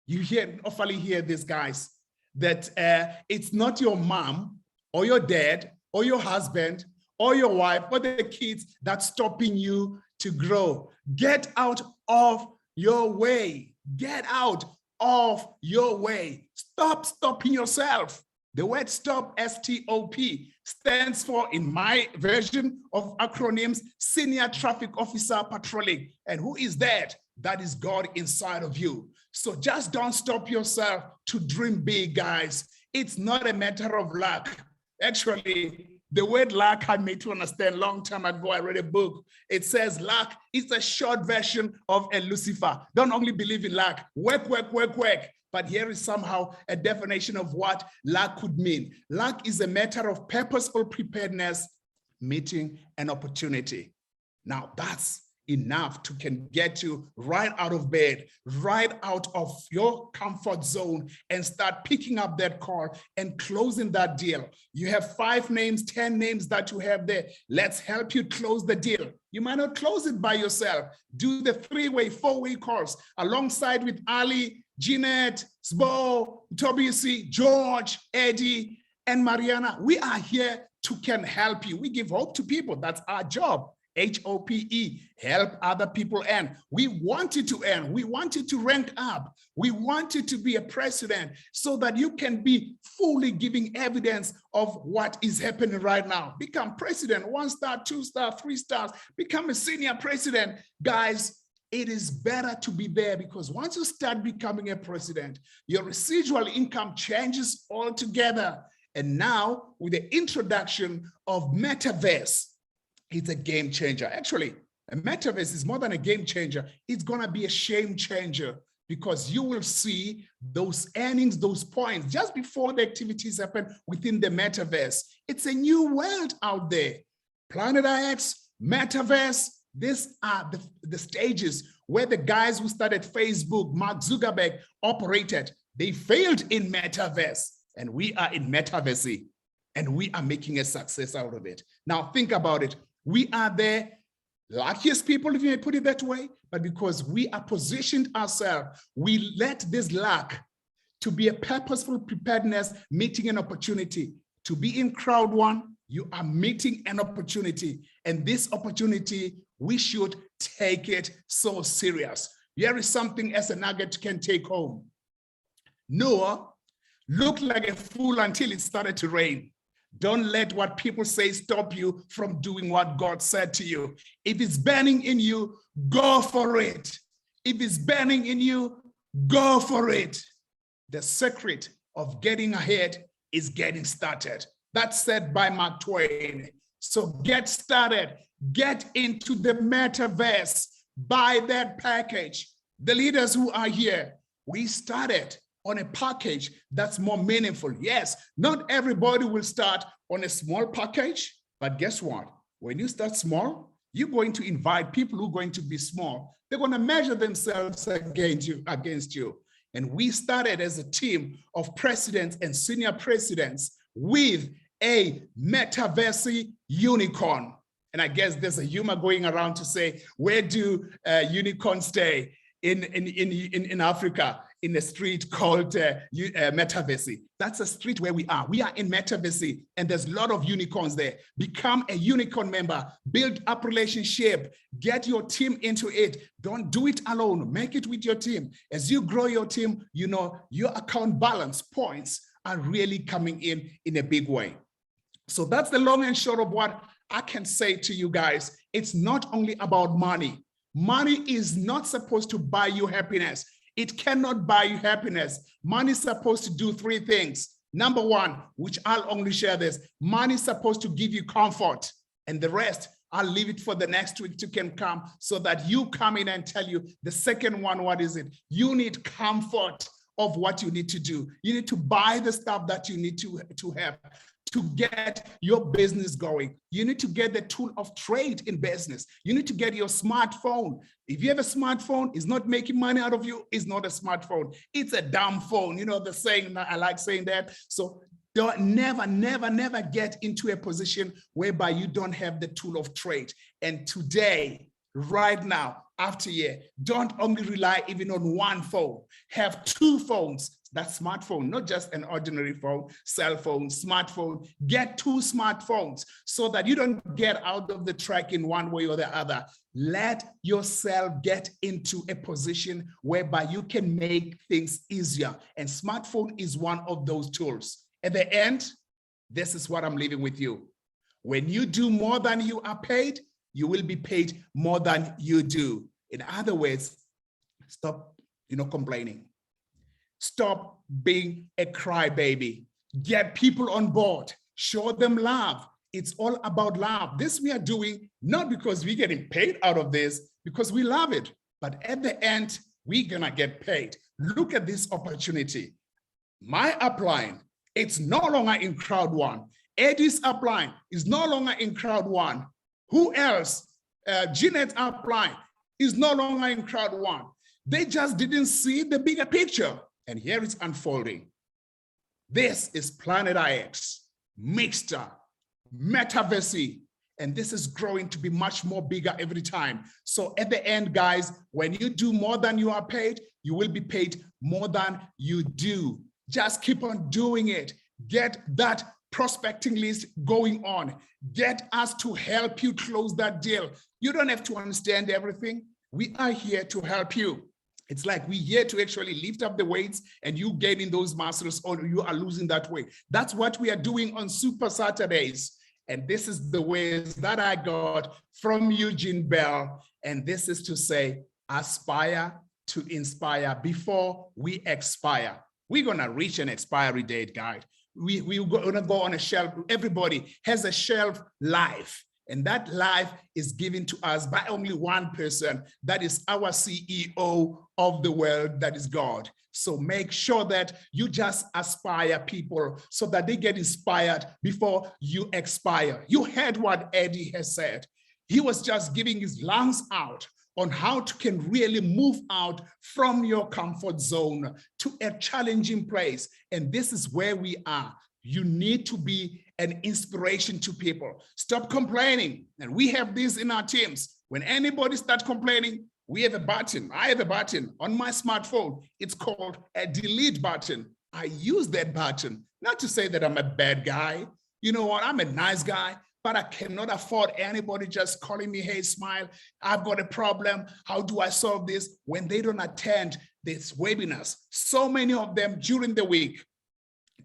You often hear this, guys, that it's not your mom or your dad or your husband or your wife or the kids that's stopping you to grow. Get out of your way. Get out of your way. Stop stopping yourself. The word stop, S-T-O-P, stands for, in my version of acronyms, Senior Traffic Officer Patrolling. And who is that? That is God inside of you. So just don't stop yourself to dream big, guys. It's not a matter of luck. Actually, the word luck I made to understand a long time ago. I read a book. It says luck is a short version of a Lucifer. Don't only believe in luck. Work, work, work, work. But here is somehow a definition of what luck could mean. Luck is a matter of purposeful preparedness, meeting an opportunity. Now that's enough to can get you right out of bed, right out of your comfort zone, and start picking up that call and closing that deal. You have 5 names, 10 names that you have there. Let's help you close the deal. You might not close it by yourself. Do the 3-way, 4-way calls alongside with Ali, Jeanette, Sbo, Tobisi, George, Eddie, and Mariana. We are here to can help you. We give hope to people. That's our job. HOPE, help other people earn. We want you to earn. We want you to rank up. We want you to be a president so that you can be fully giving evidence of what is happening right now. Become president, 1 star, 2 star, 3 stars, become a senior president. Guys, it is better to be there because once you start becoming a president, your residual income changes altogether. And now with the introduction of metaverse, it's a game changer. Actually, a metaverse is more than a game changer. It's going to be a shame changer, because you will see those earnings, those points just before the activities happen within the metaverse. It's a new world out there. PlanetIX, metaverse, these are the stages where the guys who started Facebook, Mark Zuckerberg, operated. They failed in metaverse, and we are in metaverse, and we are making a success out of it. Now think about it. We are the luckiest people, if you may put it that way, but because we are positioned ourselves, we let this luck to be a purposeful preparedness, meeting an opportunity. To be in Crowd1, you are meeting an opportunity, and this opportunity, we should take it so serious. Here is something as a nugget you can take home. Noah looked like a fool until it started to rain. Don't let what people say stop you from doing what God said to you. If it's burning in you, go for it. If it's burning in you, go for it. The secret of getting ahead is getting started. That's said by Mark Twain. So get started, get into the metaverse, buy that package. The leaders who are here, we started on a package that's more meaningful. Yes, not everybody will start on a small package, but guess what? When you start small, you're going to invite people who are going to be small. They're going to measure themselves against you. And we started as a team of presidents and senior presidents with a metaverse unicorn. And I guess there's a humor going around to say, where do unicorns stay? In Africa, in a street called Metaverse. That's a street where we are. We are in Metaverse, and there's a lot of unicorns there. Become a unicorn member, build up relationship, get your team into it. Don't do it alone, make it with your team. As you grow your team, you know, your account balance points are really coming in a big way. So that's the long and short of what I can say to you guys. It's not only about money. Money is not supposed to buy you happiness. It cannot buy you happiness. Money is supposed to do three things. Number one, which I'll only share this, money is supposed to give you comfort, and the rest, I'll leave it for the next week to can come so that you come in and tell you the second one, what is it? You need comfort of what you need to do. You need to buy the stuff that you need to have to get your business going. You need to get the tool of trade in business. You need to get your smartphone. If you have a smartphone, it's not making money out of you, it's not a smartphone. It's a dumb phone. You know the saying, I like saying that. So don't never get into a position whereby you don't have the tool of trade. And today, right now, after a year, don't only rely even on one phone. Have two phones. That smartphone, not just an ordinary phone, cell phone, smartphone. Get two smartphones so that you don't get out of the track in one way or the other. Let yourself get into a position whereby you can make things easier. And smartphone is one of those tools. At the end, this is what I'm leaving with you. When you do more than you are paid, you will be paid more than you do. In other words, stop, complaining. Stop being a crybaby. Get people on board. Show them love. It's all about love. This we are doing not because we're getting paid out of this, because we love it. But at the end, we're gonna get paid. Look at this opportunity. My upline, it's no longer in Crowd1. Eddie's upline is no longer in Crowd1. Who else? Jeanette's upline is no longer in Crowd1. They just didn't see the bigger picture. And here it's unfolding. This is PlanetIX, Mixter, Metaverse, and this is growing to be much more bigger every time. So at the end, guys, when you do more than you are paid, you will be paid more than you do. Just keep on doing it. Get that prospecting list going on. Get us to help you close that deal. You don't have to understand everything. We are here to help you. It's like we're here to actually lift up the weights and you gaining those muscles or you are losing that weight. That's what we are doing on Super Saturdays. And this is the ways that I got from Eugene Bell. And this is to say, aspire to inspire before we expire. We're going to reach an expiry date, guys. we're going to go on a shelf. Everybody has a shelf life. And that life is given to us by only one person. That is our CEO of the world, that is God. So make sure that you just aspire people so that they get inspired before you expire. You heard what Eddie has said. He was just giving his lungs out on how to can really move out from your comfort zone to a challenging place. And this is where we are. You need to be an inspiration to people. Stop complaining. And we have this in our teams. When anybody starts complaining, we have a button. I have a button on my smartphone. It's called a delete button. I use that button, not to say that I'm a bad guy. You know what? I'm a nice guy, but I cannot afford anybody just calling me, hey, Smile, I've got a problem. How do I solve this? When they don't attend these webinars, so many of them during the week.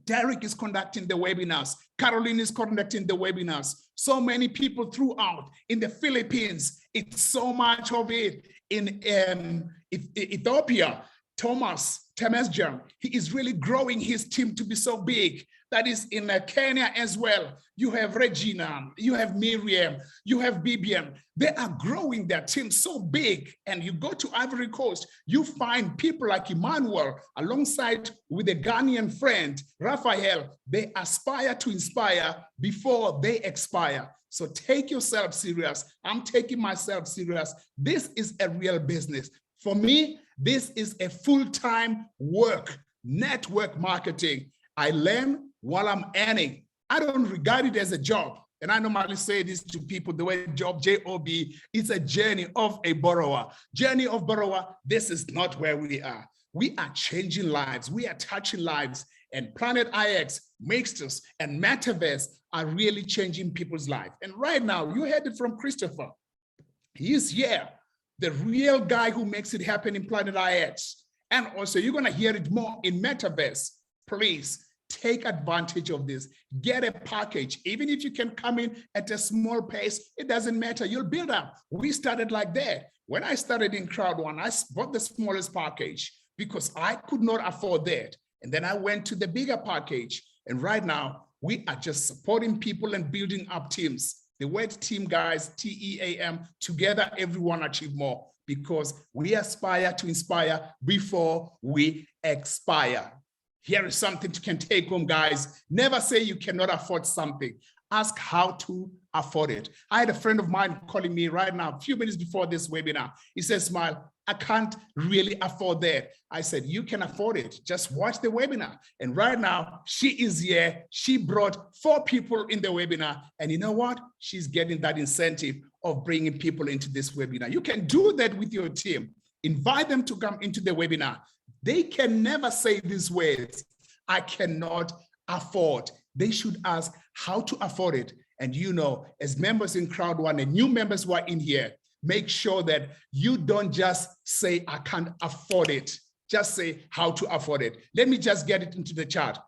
Derek is conducting the webinars. Caroline is conducting the webinars. So many people throughout in the Philippines. It's so much of it in Ethiopia. Thomas Temesjan, he is really growing his team to be so big. That is in Kenya as well. You have Regina, you have Miriam, you have Bibian. They are growing their team so big. And you go to Ivory Coast, you find people like Emmanuel alongside with a Ghanaian friend, Raphael. They aspire to inspire before they expire. So take yourself serious. I'm taking myself serious. This is a real business. For me, this is a full-time work, network marketing. I learn while I'm earning. I don't regard it as a job. And I normally say this to people, the way job, J-O-B, it's a journey of a borrower. Journey of borrower, this is not where we are. We are changing lives. We are touching lives. And PlanetIX, Mixters, and Metaverse are really changing people's life. And right now, you heard it from Christopher. He is here, the real guy who makes it happen in PlanetIX. And also, you're going to hear it more in Metaverse. Please take advantage of this. Get a package. Even if you can come in at a small pace, it doesn't matter. You'll build up. We started like that. When I started in Crowd1, I bought the smallest package because I could not afford that. And then I went to the bigger package. And right now, we are just supporting people and building up teams. The word team, guys, T-E-A-M, together everyone achieve more, because we aspire to inspire before we expire. Here is something you can take home, guys. Never say you cannot afford something. Ask how to afford it. I had a friend of mine calling me right now, a few minutes before this webinar. He said, Smile, I can't really afford that. I said, you can afford it. Just watch the webinar. And right now, she is here. She brought 4 people in the webinar. And you know what? She's getting that incentive of bringing people into this webinar. You can do that with your team. Invite them to come into the webinar. They can never say these words, I cannot afford. They should ask how to afford it. And you know, as members in Crowd1 and new members who are in here, make sure that you don't just say, I can't afford it. Just say how to afford it. Let me just get it into the chat.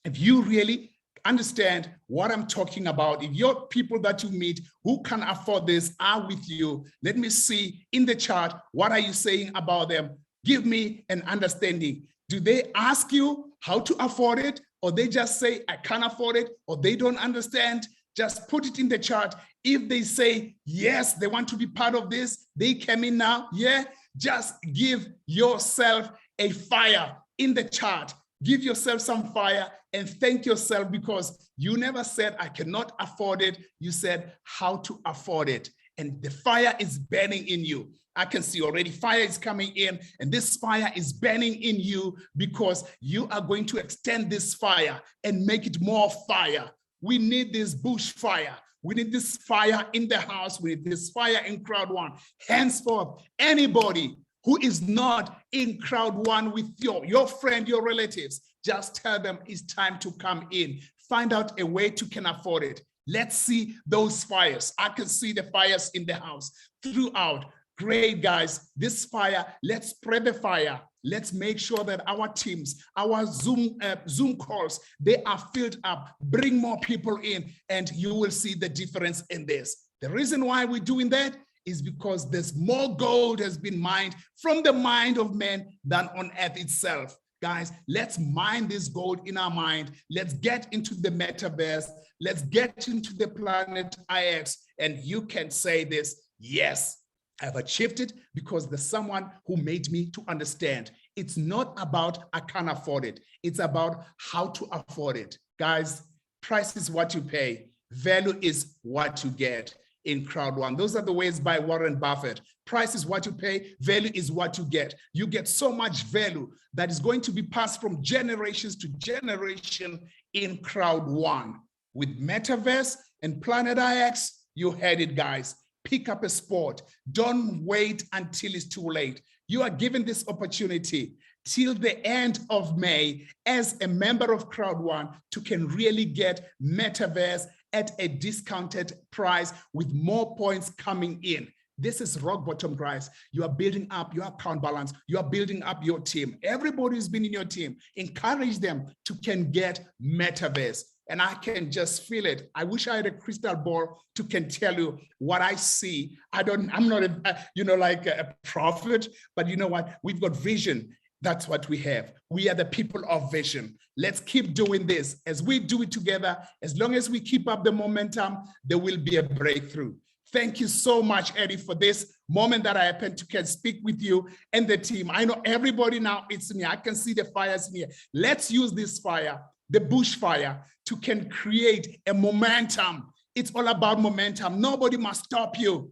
If you really understand what I'm talking about, if your people that you meet who can afford this are with you, let me see in the chat, what are you saying about them? Give me an understanding. Do they ask you how to afford it? Or they just say, I can't afford it, or they don't understand? Just put it in the chat. If they say, yes, they want to be part of this, they came in now, yeah, just give yourself a fire in the chat. Give yourself some fire and thank yourself, because you never said, I cannot afford it. You said how to afford it. And the fire is burning in you. I can see already fire is coming in, and this fire is burning in you because you are going to extend this fire and make it more fire. We need this bush fire. We need this fire in the house. We need this fire in Crowd1. Henceforth, anybody who is not in Crowd1 with your friend, your relatives, just tell them it's time to come in. Find out a way to can afford it. Let's see those fires. I can see the fires in the house throughout. Great, guys. This fire, let's spread the fire. Let's make sure that our teams, our Zoom calls, they are filled up. Bring more people in, and you will see the difference in this. The reason why we're doing that is because there's more gold has been mined from the mind of man than on earth itself. Guys, let's mine this gold in our mind. Let's get into the metaverse. Let's get into the PlanetIX. And you can say this, yes, I've achieved it because there's someone who made me to understand. It's not about I can't afford it. It's about how to afford it. Guys, price is what you pay. Value is what you get in Crowd1. Those are the ways by Warren Buffett. Price is what you pay. Value is what you get. You get so much value that is going to be passed from generations to generation in Crowd1. With Metaverse and PlanetIX, you had it, guys. Pick up a sport. Don't wait until it's too late. You are given this opportunity till the end of May as a member of Crowd1 to can really get Metaverse at a discounted price with more points coming in. This is rock bottom, guys. You are building up your account balance. You are building up your team. Everybody who's been in your team, encourage them to can get Metaverse. And I can just feel it. I wish I had a crystal ball to can tell you what I see. I'm not a prophet, but you know what? We've got vision. That's what we have. We are the people of vision. Let's keep doing this. As we do it together, as long as we keep up the momentum, there will be a breakthrough. Thank you so much, Eddie, for this moment that I happen to can speak with you and the team. I know everybody now, it's me. I can see the fires in here. Let's use this fire, the bushfire, to can create a momentum. It's all about momentum. Nobody must stop you.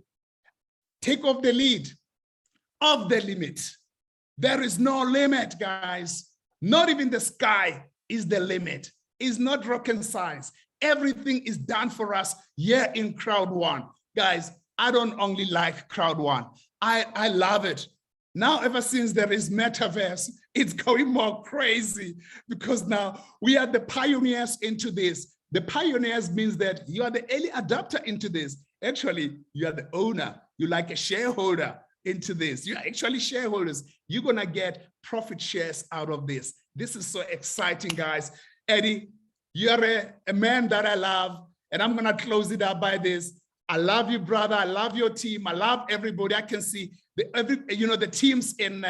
Take off the lead, off the limit. There is no limit, guys. Not even the sky is the limit. It's not rocket science. Everything is done for us here in Crowd1. Guys, I don't only like Crowd1. I love it. Now, ever since there is Metaverse, it's going more crazy because now we are the pioneers into this. The pioneers means that you are the early adopter into this. Actually, you are the owner. You're like a shareholder into this. You're actually shareholders. You're going to get profit shares out of this. This is so exciting, guys. Eddie, you're a man that I love, and I'm going to close it up by this. I love you, brother. I love your team. I love everybody. I can see the teams in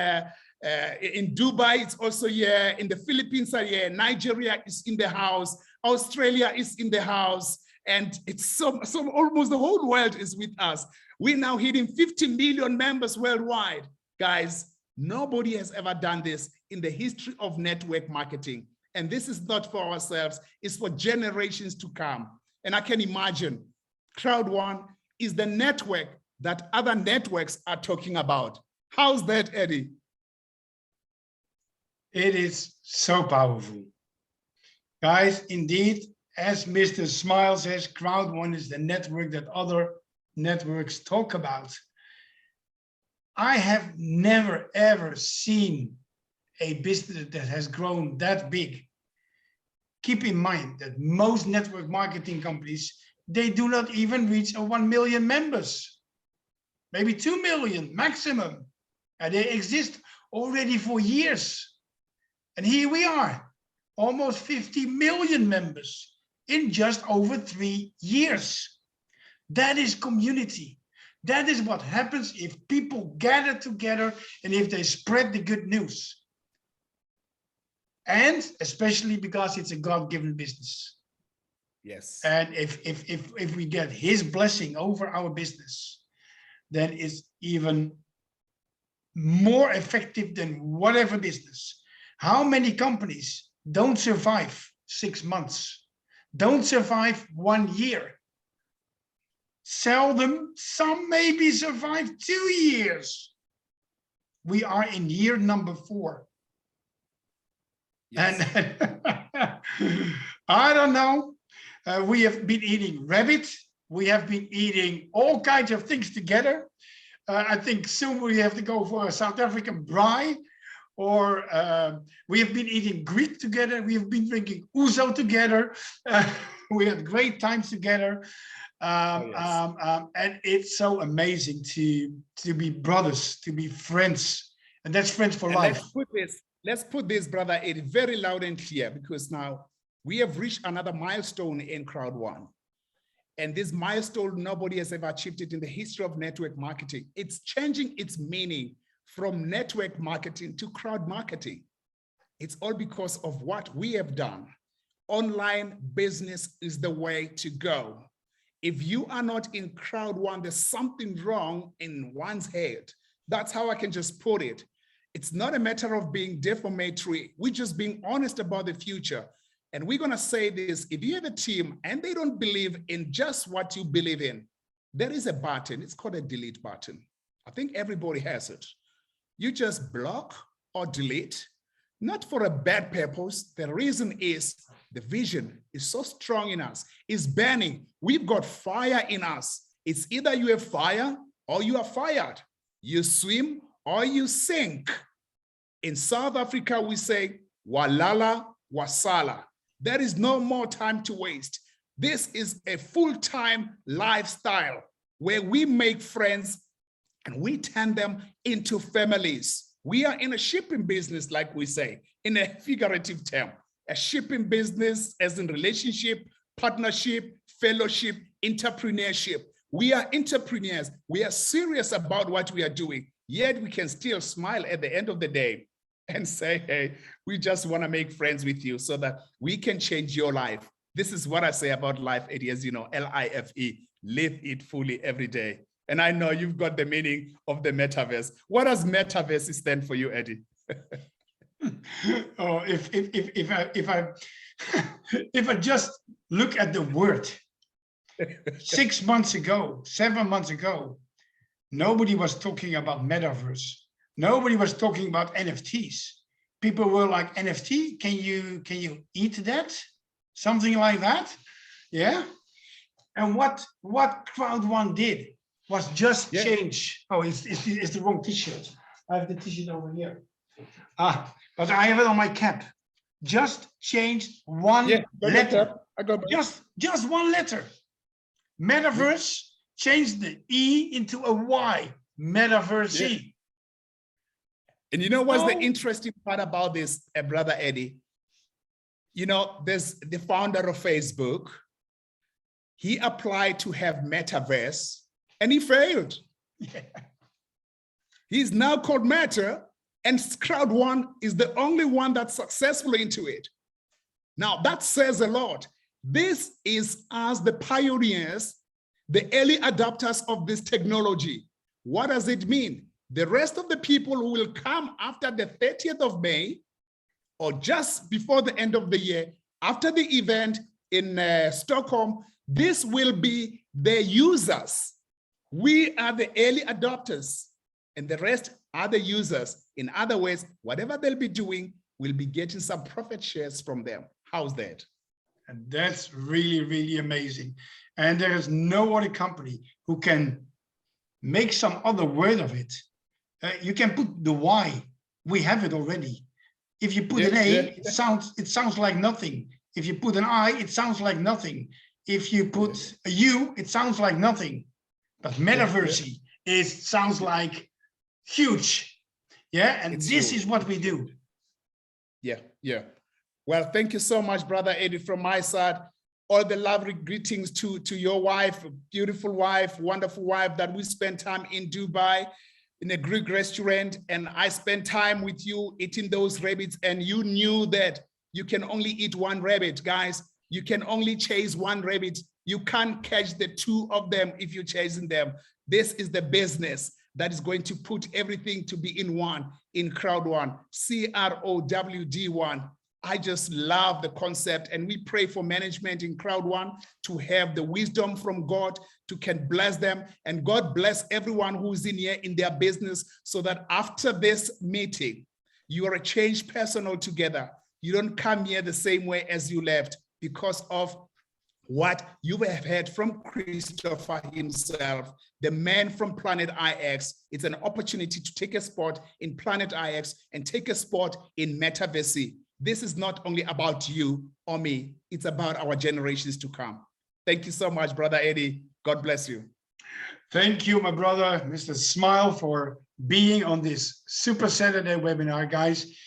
Dubai. It's also here. In the Philippines are here. Nigeria is in the house. Australia is in the house. And it's so almost the whole world is with us. We're now hitting 50 million members worldwide. Guys, nobody has ever done this in the history of network marketing. And this is not for ourselves. It's for generations to come. And I can imagine Crowd1 is the network that other networks are talking about. How's that, Eddie? It is so powerful. Guys, indeed, as Mr. Smile says, Crowd1 is the network that other networks talk about. I have never, ever seen a business that has grown that big. Keep in mind that most network marketing companies, they do not even reach 1 million members, maybe 2 million maximum. And they exist already for years. And here we are, almost 50 million members in just over 3 years. That is community. That is what happens if people gather together and if they spread the good news. And especially because it's a God-given business. Yes. And if we get his blessing over our business, then it's even more effective than whatever business. How many companies don't survive 6 months, don't survive 1 year? Seldom, some maybe survive 2 years. We are in year number 4. Yes. And I don't know. We have been eating rabbit. We have been eating all kinds of things together. I think soon we have to go for a South African braai, or we have been eating Greek together. We have been drinking ouzo together. We had great times together. And it's so amazing to be brothers, to be friends. And that's friends for life. Let's put this, brother Eddie, very loud and clear, because now we have reached another milestone in Crowd1. And this milestone, nobody has ever achieved it in the history of network marketing. It's changing its meaning from network marketing to crowd marketing. It's all because of what we have done. Online business is the way to go. If you are not in Crowd1, there's something wrong in one's head. That's how I can just put it. It's not a matter of being defamatory. We're just being honest about the future. And we're going to say this: if you have a team and they don't believe in just what you believe in, there is a button. It's called a delete button. I think everybody has it. You just block or delete, not for a bad purpose. The reason is the vision is so strong in us. It's burning. We've got fire in us. It's either you have fire or you are fired. You swim or you sink. In South Africa, we say, walala wasala. There is no more time to waste. This is a full-time lifestyle where we make friends and we turn them into families. We are in a shipping business, like we say, in a figurative term, a shipping business as in relationship, partnership, fellowship, entrepreneurship. We are entrepreneurs. We are serious about what we are doing, yet we can still smile at the end of the day and say, hey, we just want to make friends with you so that we can change your life. This is what I say about life, Eddie, as you know, L-I-F-E, live it fully every day. And I know you've got the meaning of the metaverse. What does metaverse stand for you, Eddie? Oh, if I just look at the word, 6 months ago, 7 months ago, nobody was talking about metaverse. Nobody was talking about NFTs. People were like, NFT, can you eat that? Something like that. Yeah. And what Crowd1 did was just change. Oh, it's the wrong t-shirt. I have the t-shirt over here. But I have it on my cap. Just changed one letter. Just one letter. Metaverse changed the E into a Y. Metaverse. Yeah. And you know what's the interesting part about this, Brother Eddie? You know, there's the founder of Facebook. He applied to have metaverse and he failed. Yeah. He's now called Meta, and Crowd1 is the only one that's successful into it. Now that says a lot. This is us, the pioneers, the early adopters of this technology. What does it mean? The rest of the people who will come after the 30th of May or just before the end of the year, after the event in Stockholm, this will be the users. We are the early adopters and the rest are the users. In other words, whatever they'll be doing, we'll be getting some profit shares from them. How's that? And that's really, really amazing. And there is no other company who can make some other word of it. You can put the Y, we have it already. If you put an A, it sounds like nothing. If you put an I, it sounds like nothing. If you put a U, it sounds like nothing. But metaverse sounds like huge. Yeah, and this is what we do. Yeah. Well, thank you so much, Brother Eddie, from my side. All the lovely greetings to your wife, beautiful wife, wonderful wife that we spent time in Dubai in a Greek restaurant, and I spent time with you eating those rabbits, and you knew that you can only eat one rabbit, guys. You can only chase one rabbit. You can't catch the two of them if you're chasing them. This is the business that is going to put everything to be in one, in Crowd1, CROWD1. I just love the concept, and we pray for management in Crowd1 to have the wisdom from God to can bless them, and God bless everyone who's in here in their business, so that after this meeting, you are a changed person altogether. You don't come here the same way as you left because of what you have heard from Christopher himself, the man from PlanetIX. It's an opportunity to take a spot in PlanetIX and take a spot in Metaverse. This is not only about you or me, it's about our generations to come. Thank you so much, Brother Eddie. God bless you. Thank you, my brother, Mr. Smile, for being on this Super Saturday webinar, guys.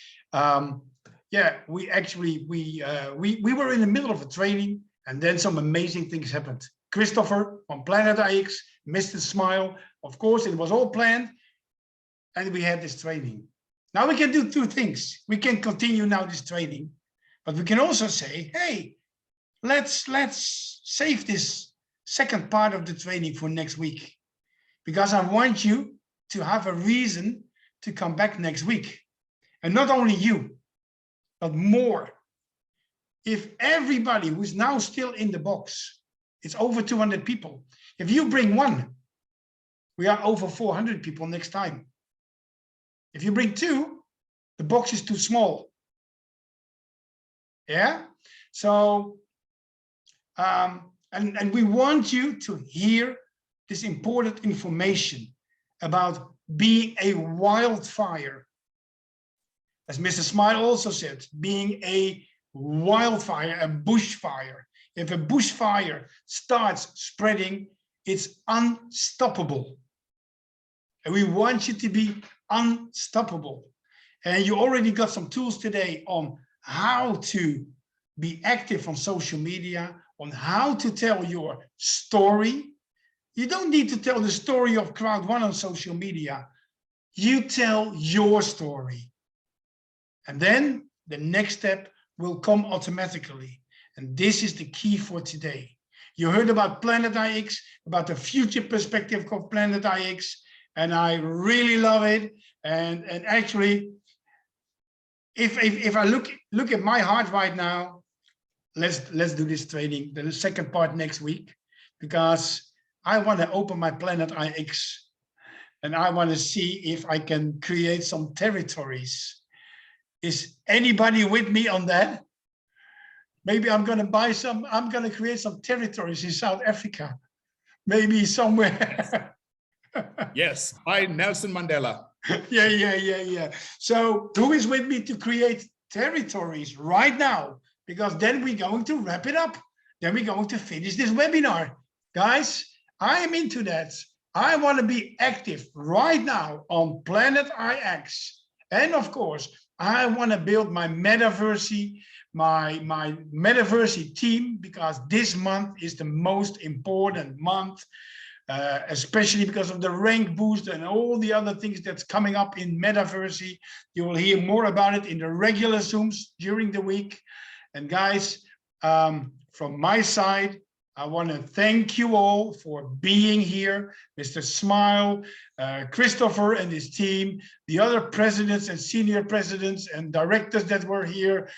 Yeah, we were in the middle of a training, and then some amazing things happened. Christopher from PlanetIX, Mr. Smile, of course, it was all planned, and we had this training. Now we can do two things. We can continue now this training, but we can also say, hey, let's save this second part of the training for next week, because I want you to have a reason to come back next week. And not only you, but more. If everybody who's now still in the box, it's over 200 people. If you bring one, we are over 400 people next time. If you bring two, the box is too small. Yeah. So, and we want you to hear this important information about being a wildfire. As Mr. Smile also said, being a wildfire, a bushfire. If a bushfire starts spreading, it's unstoppable. And we want you to be unstoppable. And you already got some tools today on how to be active on social media, on how to tell your story. You don't need to tell the story of Crowd1 on social media. You tell your story. And then the next step will come automatically. And this is the key for today. You heard about PlanetIX, about the future perspective of PlanetIX, and I really love it. And actually, if I look at my heart right now, let's do this training, the second part next week, because I want to open my PlanetIX and I want to see if I can create some territories. Is anybody with me on that? Maybe I'm going to create some territories in South Africa, maybe somewhere. Yes, by Nelson Mandela. Yeah. So who is with me to create territories right now? Because then we're going to wrap it up. Then we're going to finish this webinar. Guys, I am into that. I want to be active right now on PlanetIX. And of course, I want to build my metaverse, my metaverse team, because this month is the most important month, especially because of the rank boost and all the other things that's coming up in metaverse. You will hear more about it in the regular Zooms during the week. And guys, from my side, I want to thank you all for being here. Mr. Smile, Christopher and his team, the other presidents and senior presidents and directors that were here,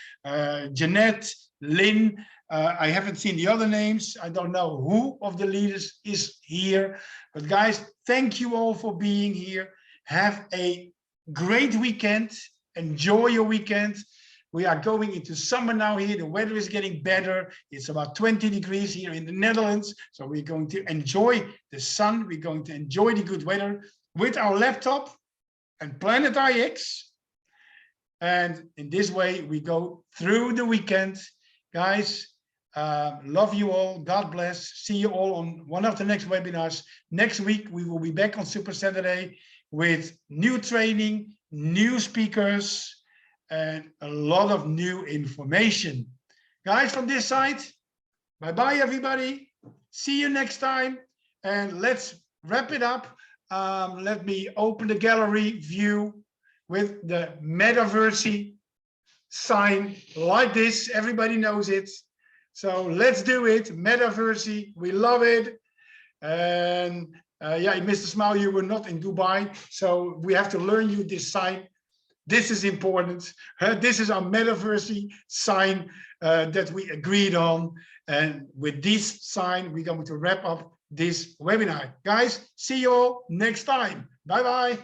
Jeanette, Lynn, I haven't seen the other names. I don't know who of the leaders is here. But guys, thank you all for being here. Have a great weekend. Enjoy your weekend. We are going into summer now here. The weather is getting better. It's about 20 degrees here in the Netherlands. So we're going to enjoy the sun. We're going to enjoy the good weather with our laptop and PlanetIX. And in this way, we go through the weekend. Guys, love you all. God bless. See you all on one of the next webinars. Next week, we will be back on Super Saturday with new training, new speakers, and a lot of new information. Guys, from this side, bye-bye, everybody. See you next time. And let's wrap it up. Let me open the gallery view with the metaverse sign like this. Everybody knows it. So let's do it. Metaverse, we love it. And yeah, Mr. Smile, you were not in Dubai. So we have to learn you this sign. This is important. This is our metaverse sign that we agreed on. And with this sign, we're going to wrap up this webinar. Guys, see you all next time. Bye-bye.